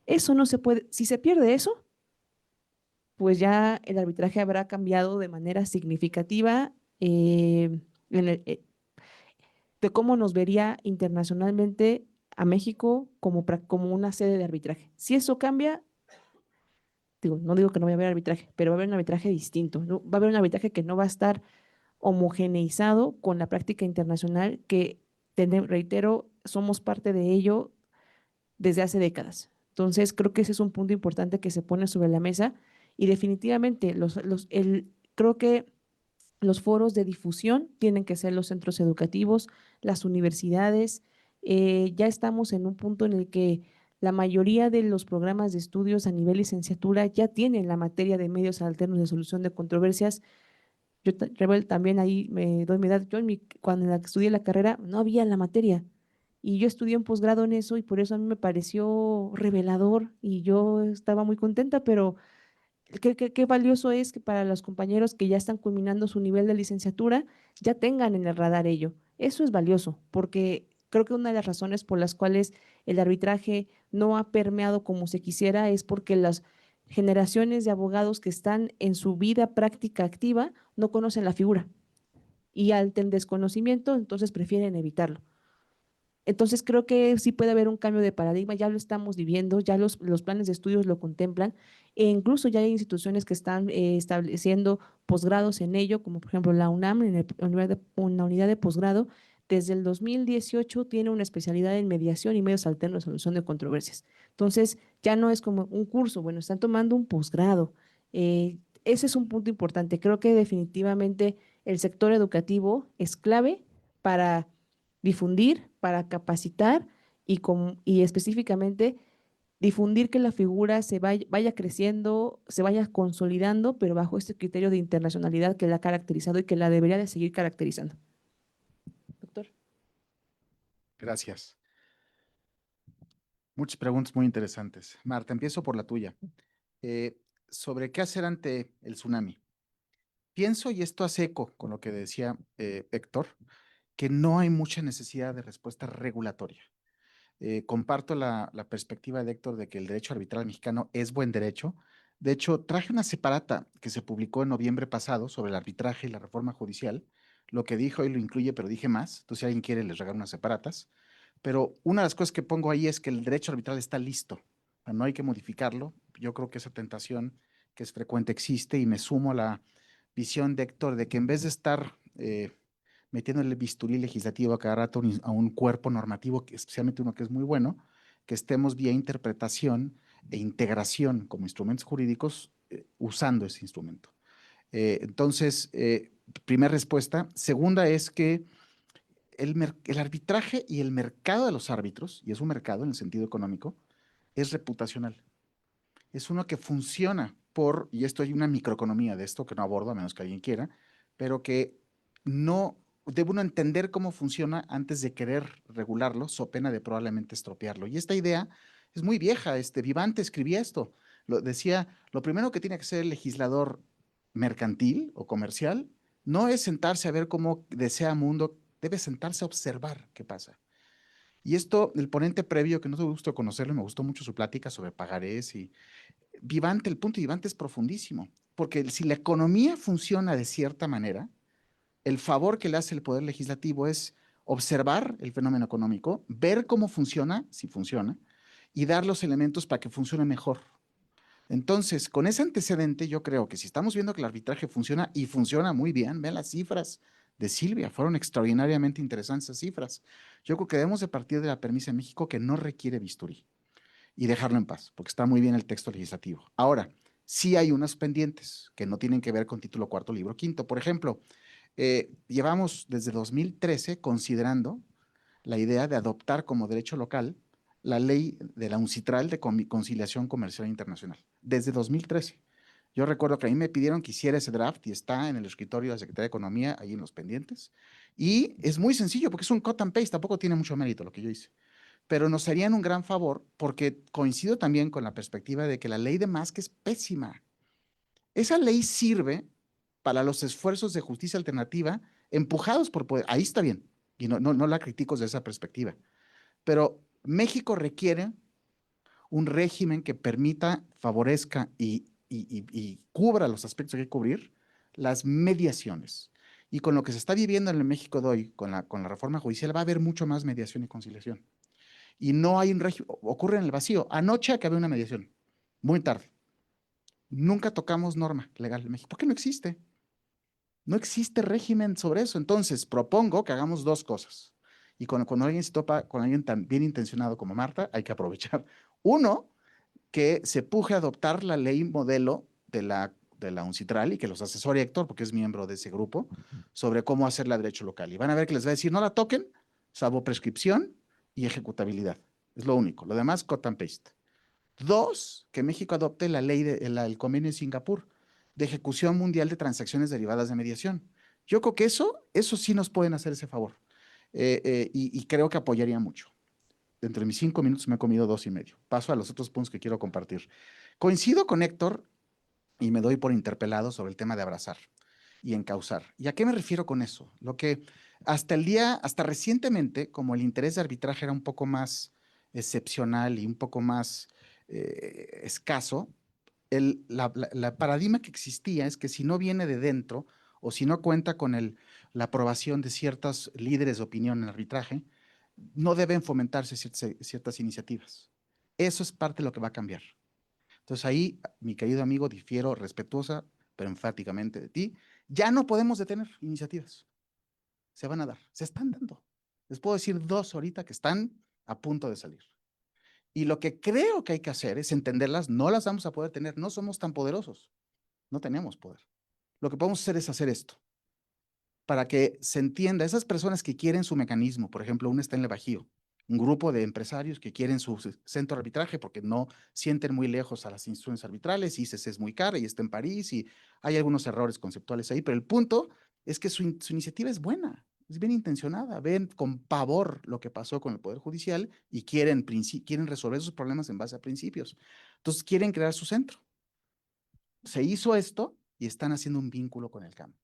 Eso no se puede, si se pierde eso, pues ya el arbitraje habrá cambiado de manera significativa de cómo nos vería internacionalmente a México como una sede de arbitraje. Si eso cambia, no digo que no vaya a haber arbitraje, pero va a haber un arbitraje distinto, ¿no? Va a haber un arbitraje que no va a estar homogeneizado con la práctica internacional que, reitero, somos parte de ello desde hace décadas. Entonces, creo que ese es un punto importante que se pone sobre la mesa y definitivamente creo que los foros de difusión tienen que ser los centros educativos, las universidades. Ya estamos en un punto en el que la mayoría de los programas de estudios a nivel licenciatura ya tienen la materia de medios alternos de solución de controversias. Yo, Rebel, también ahí me doy mi edad. Yo cuando estudié la carrera no había la materia y yo estudié un posgrado en eso y por eso a mí me pareció revelador y yo estaba muy contenta, pero qué valioso es que para los compañeros que ya están culminando su nivel de licenciatura ya tengan en el radar ello. Eso es valioso porque creo que una de las razones por las cuales el arbitraje no ha permeado como se quisiera es porque las generaciones de abogados que están en su vida práctica activa no conocen la figura y al desconocimiento entonces prefieren evitarlo. Entonces creo que sí puede haber un cambio de paradigma, ya lo estamos viviendo, ya los planes de estudios lo contemplan e incluso ya hay instituciones que están estableciendo posgrados en ello, como por ejemplo la UNAM, una unidad de posgrado, desde el 2018 tiene una especialidad en mediación y medios alternos de solución de controversias. Entonces ya no es como un curso, bueno, están tomando un posgrado. Ese es un punto importante. Creo que definitivamente el sector educativo es clave para difundir, para capacitar y específicamente difundir que la figura vaya creciendo, se vaya consolidando, pero bajo este criterio de internacionalidad que la ha caracterizado y que la debería de seguir caracterizando. Doctor. Gracias. Muchas preguntas muy interesantes. Marta, empiezo por la tuya. Sobre qué hacer ante el tsunami. Pienso, y esto hace eco con lo que decía Héctor, que no hay mucha necesidad de respuesta regulatoria. Comparto la perspectiva de Héctor de que el derecho arbitral mexicano es buen derecho. De hecho, traje una separata que se publicó en noviembre pasado sobre el arbitraje y la reforma judicial. Lo que dijo hoy lo incluye, pero dije más. Entonces, si alguien quiere, les regalo unas separatas. Pero una de las cosas que pongo ahí es que el derecho arbitral está listo. No hay que modificarlo. Yo creo que esa tentación que es frecuente existe y me sumo a la visión de Héctor de que en vez de estar metiéndole bisturí legislativo a cada rato a un cuerpo normativo, especialmente uno que es muy bueno, que estemos vía interpretación e integración como instrumentos jurídicos usando ese instrumento. Entonces, primera respuesta. Segunda es que el arbitraje y el mercado de los árbitros, y es un mercado en el sentido económico, es reputacional. Es uno que funciona y esto hay una microeconomía de esto que no abordo a menos que alguien quiera, pero que no debe uno entender cómo funciona antes de querer regularlo, so pena de probablemente estropearlo. Y esta idea es muy vieja. Vivante escribía esto. Decía, lo primero que tiene que ser el legislador mercantil o comercial no es sentarse a ver cómo desea mundo, debe sentarse a observar qué pasa. Y esto, el ponente previo, que no tuve gusto conocerlo, me gustó mucho su plática sobre pagarés y Vivante, el punto de Vivante es profundísimo, porque si la economía funciona de cierta manera, el favor que le hace el Poder Legislativo es observar el fenómeno económico, ver cómo funciona, si funciona, y dar los elementos para que funcione mejor. Entonces, con ese antecedente, yo creo que si estamos viendo que el arbitraje funciona y funciona muy bien, vean las cifras de Silvia, fueron extraordinariamente interesantes esas cifras. Yo creo que debemos de partir de la premisa en México que no requiere bisturí y dejarlo en paz, porque está muy bien el texto legislativo. Ahora, sí hay unas pendientes que no tienen que ver con título cuarto, libro quinto. Por ejemplo, llevamos desde 2013 considerando la idea de adoptar como derecho local la ley de la UNCITRAL de conciliación comercial internacional, desde 2013. Yo recuerdo que a mí me pidieron que hiciera ese draft y está en el escritorio de la Secretaría de Economía, ahí en los pendientes. Y es muy sencillo porque es un cut and paste, tampoco tiene mucho mérito lo que yo hice. pero nos harían un gran favor porque coincido también con la perspectiva de que la ley de Masca es pésima. Esa ley sirve para los esfuerzos de justicia alternativa empujados por poder. Ahí está bien, y no la critico desde esa perspectiva, pero México requiere un régimen que permita, favorezca y cubra los aspectos que hay que cubrir, las mediaciones. Y con lo que se está viviendo en el México de hoy, con la reforma judicial, va a haber mucho más mediación y conciliación. Y no hay un régimen, ocurre en el vacío. Anoche acabé una mediación, muy tarde. Nunca tocamos norma legal en México. ¿Por qué no existe? No existe régimen sobre eso. Entonces, propongo que hagamos dos cosas. Y cuando alguien se topa con alguien tan bien intencionado como Marta, hay que aprovechar. Uno, que se puje a adoptar la ley modelo de la UNCITRAL y que los asesore Héctor, porque es miembro de ese grupo, sobre cómo hacerla derecho local. Y van a ver que les va a decir, no la toquen, salvo prescripción y ejecutabilidad. Es lo único. Lo demás, cut and paste. Dos, que México adopte la ley el convenio de Singapur de ejecución mundial de transacciones derivadas de mediación. Yo creo que eso sí nos pueden hacer ese favor. Y creo que apoyaría mucho. Entre mis 5 minutos me he comido 2 y medio. Paso a los otros puntos que quiero compartir. Coincido con Héctor y me doy por interpelado sobre el tema de abrazar y encauzar. ¿Y a qué me refiero con eso? Lo que hasta recientemente, como el interés de arbitraje era un poco más excepcional y un poco más escaso, la paradigma que existía es que si no viene de dentro o si no cuenta con la aprobación de ciertos líderes de opinión en arbitraje, no deben fomentarse ciertas iniciativas. Eso es parte de lo que va a cambiar. Entonces ahí, mi querido amigo, difiero respetuosa, pero enfáticamente de ti, ya no podemos detener iniciativas. Se van a dar, se están dando. Les puedo decir 2 ahorita que están a punto de salir. Y lo que creo que hay que hacer es entenderlas, no las vamos a poder tener, no somos tan poderosos, no tenemos poder. Lo que podemos hacer es hacer esto, para que se entienda, esas personas que quieren su mecanismo, por ejemplo, una está en el Bajío, un grupo de empresarios que quieren su centro de arbitraje porque no sienten muy lejos a las instituciones arbitrales, ICC es muy cara y está en París y hay algunos errores conceptuales ahí, pero el punto es que su iniciativa es buena, es bien intencionada, ven con pavor lo que pasó con el Poder Judicial y quieren resolver sus problemas en base a principios. Entonces quieren crear su centro. Se hizo esto y están haciendo un vínculo con el campo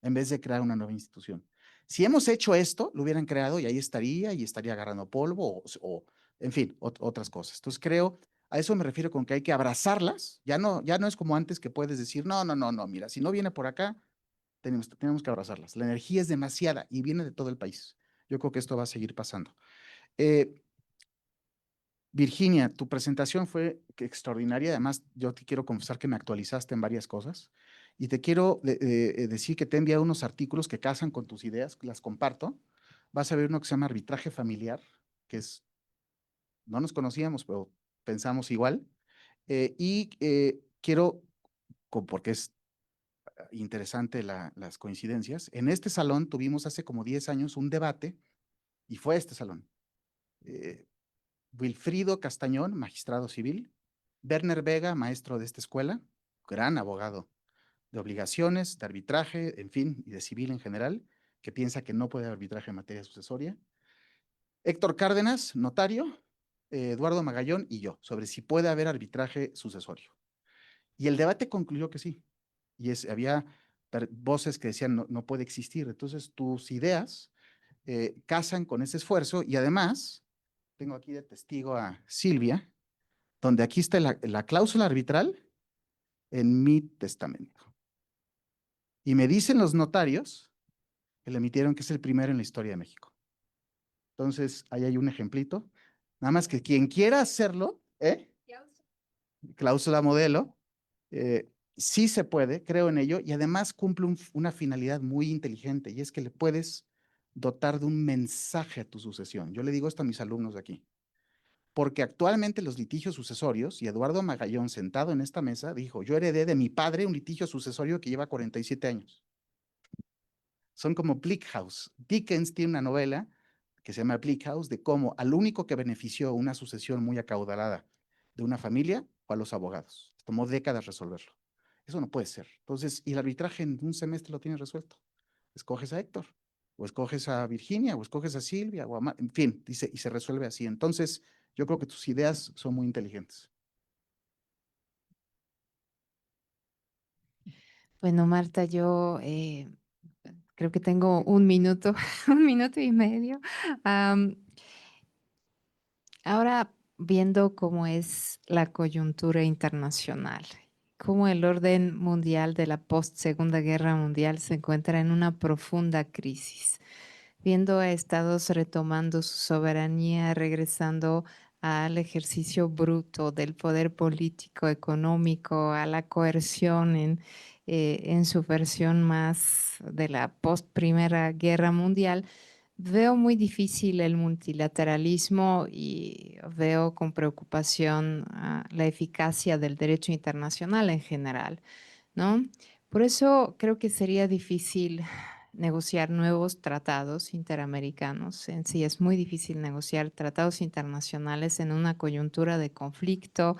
en vez de crear una nueva institución. Si hemos hecho esto, lo hubieran creado y ahí estaría agarrando polvo o en fin, otras cosas. Entonces creo, a eso me refiero con que hay que abrazarlas, ya no es como antes que puedes decir, no, mira, si no viene por acá, tenemos que abrazarlas. La energía es demasiada y viene de todo el país. Yo creo que esto va a seguir pasando. Virginia, tu presentación fue extraordinaria. Además, yo te quiero confesar que me actualizaste en varias cosas y te quiero decir que te he enviado unos artículos que casan con tus ideas, las comparto. Vas a ver uno que se llama Arbitraje Familiar, que no nos conocíamos, pero pensamos igual. Quiero, porque es interesante las coincidencias, en este salón tuvimos hace como 10 años un debate y fue este salón. Wilfrido Castañón, magistrado civil, Werner Vega, maestro de esta escuela, gran abogado de obligaciones, de arbitraje, en fin, y de civil en general, que piensa que no puede haber arbitraje en materia sucesoria. Héctor Cárdenas, notario, Eduardo Magallón y yo, sobre si puede haber arbitraje sucesorio. Y el debate concluyó que sí. Y había voces que decían no puede existir. Entonces, tus ideas casan con ese esfuerzo y además, tengo aquí de testigo a Silvia, donde aquí está la cláusula arbitral en mi testamento. Y me dicen los notarios que le emitieron que es el primero en la historia de México. Entonces, ahí hay un ejemplito. Nada más que quien quiera hacerlo, cláusula modelo, sí se puede, creo en ello, y además cumple una finalidad muy inteligente, y es que le puedes dotar de un mensaje a tu sucesión. Yo le digo esto a mis alumnos de aquí. Porque actualmente los litigios sucesorios, y Eduardo Magallón sentado en esta mesa dijo, yo heredé de mi padre un litigio sucesorio que lleva 47 años. Son como Bleak House. Dickens tiene una novela que se llama Bleak House de cómo al único que benefició una sucesión muy acaudalada de una familia fue a los abogados. Tomó décadas resolverlo. Eso no puede ser. Entonces, y el arbitraje en un semestre lo tiene resuelto. Escoges a Héctor. o escoges a Virginia, o escoges a Silvia, en fin, dice, y se resuelve así. Entonces, yo creo que tus ideas son muy inteligentes. Bueno, Marta, yo creo que tengo un minuto, un minuto y medio. Am, Ahora, viendo cómo es la coyuntura internacional, cómo el orden mundial de la post-Segunda Guerra Mundial se encuentra en una profunda crisis, viendo a estados retomando su soberanía, regresando al ejercicio bruto del poder político, económico, a la coerción en su versión más de la post-Primera Guerra Mundial. Veo muy difícil el multilateralismo y veo con preocupación la eficacia del derecho internacional en general, ¿no? Por eso creo que sería difícil negociar nuevos tratados interamericanos. En sí es muy difícil negociar tratados internacionales en una coyuntura de conflicto,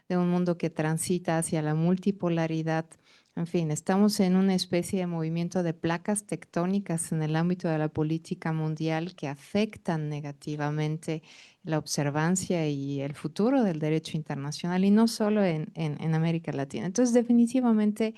de un mundo que transita hacia la multipolaridad. En fin, estamos en una especie de movimiento de placas tectónicas en el ámbito de la política mundial que afectan negativamente la observancia y el futuro del derecho internacional, y no solo en América Latina. Entonces, definitivamente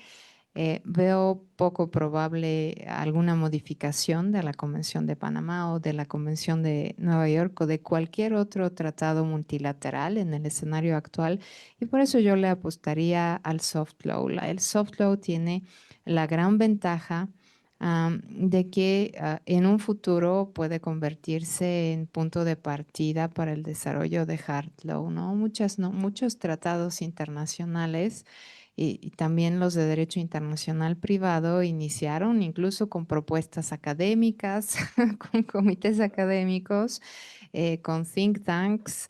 veo poco probable alguna modificación de la Convención de Panamá o de la Convención de Nueva York o de cualquier otro tratado multilateral en el escenario actual, y por eso yo le apostaría al soft law. El soft law tiene la gran ventaja de que en un futuro puede convertirse en punto de partida para el desarrollo de hard law, ¿no? Muchos tratados internacionales y también los de derecho internacional privado iniciaron incluso con propuestas académicas, con comités académicos, con think tanks,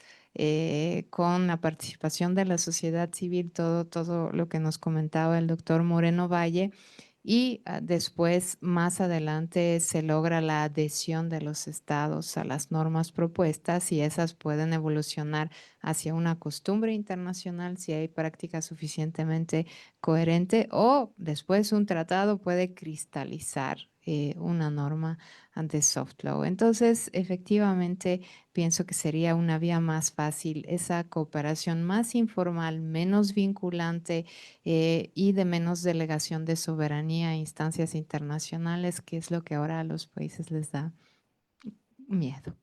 con la participación de la sociedad civil, todo lo que nos comentaba el doctor Moreno Valle. Y después, más adelante, se logra la adhesión de los estados a las normas propuestas, y esas pueden evolucionar hacia una costumbre internacional si hay práctica suficientemente coherente, o después un tratado puede cristalizar una norma ante soft law. Entonces, efectivamente, pienso que sería una vía más fácil esa cooperación más informal, menos vinculante y de menos delegación de soberanía a instancias internacionales, que es lo que ahora a los países les da miedo.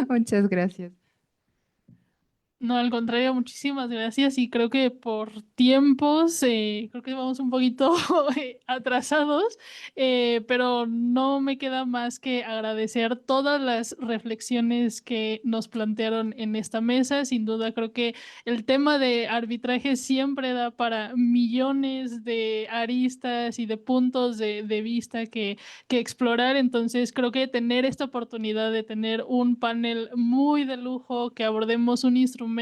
Muchas gracias. No, al contrario, muchísimas gracias, y creo que por tiempos, creo que vamos un poquito atrasados, pero no me queda más que agradecer todas las reflexiones que nos plantearon en esta mesa. Sin duda, creo que el tema de arbitraje siempre da para millones de aristas y de puntos de vista que explorar. Entonces, creo que tener esta oportunidad de tener un panel muy de lujo, que abordemos un instrumento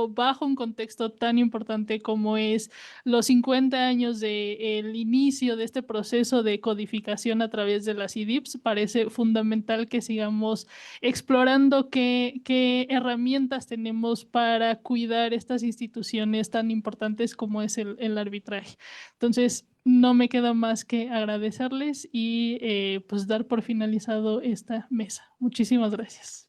bajo un contexto tan importante como es los 50 años del inicio de este proceso de codificación a través de las IDIPS, parece fundamental que sigamos explorando qué herramientas tenemos para cuidar estas instituciones tan importantes como es el arbitraje. Entonces, no me queda más que agradecerles y pues dar por finalizado esta mesa. Muchísimas gracias.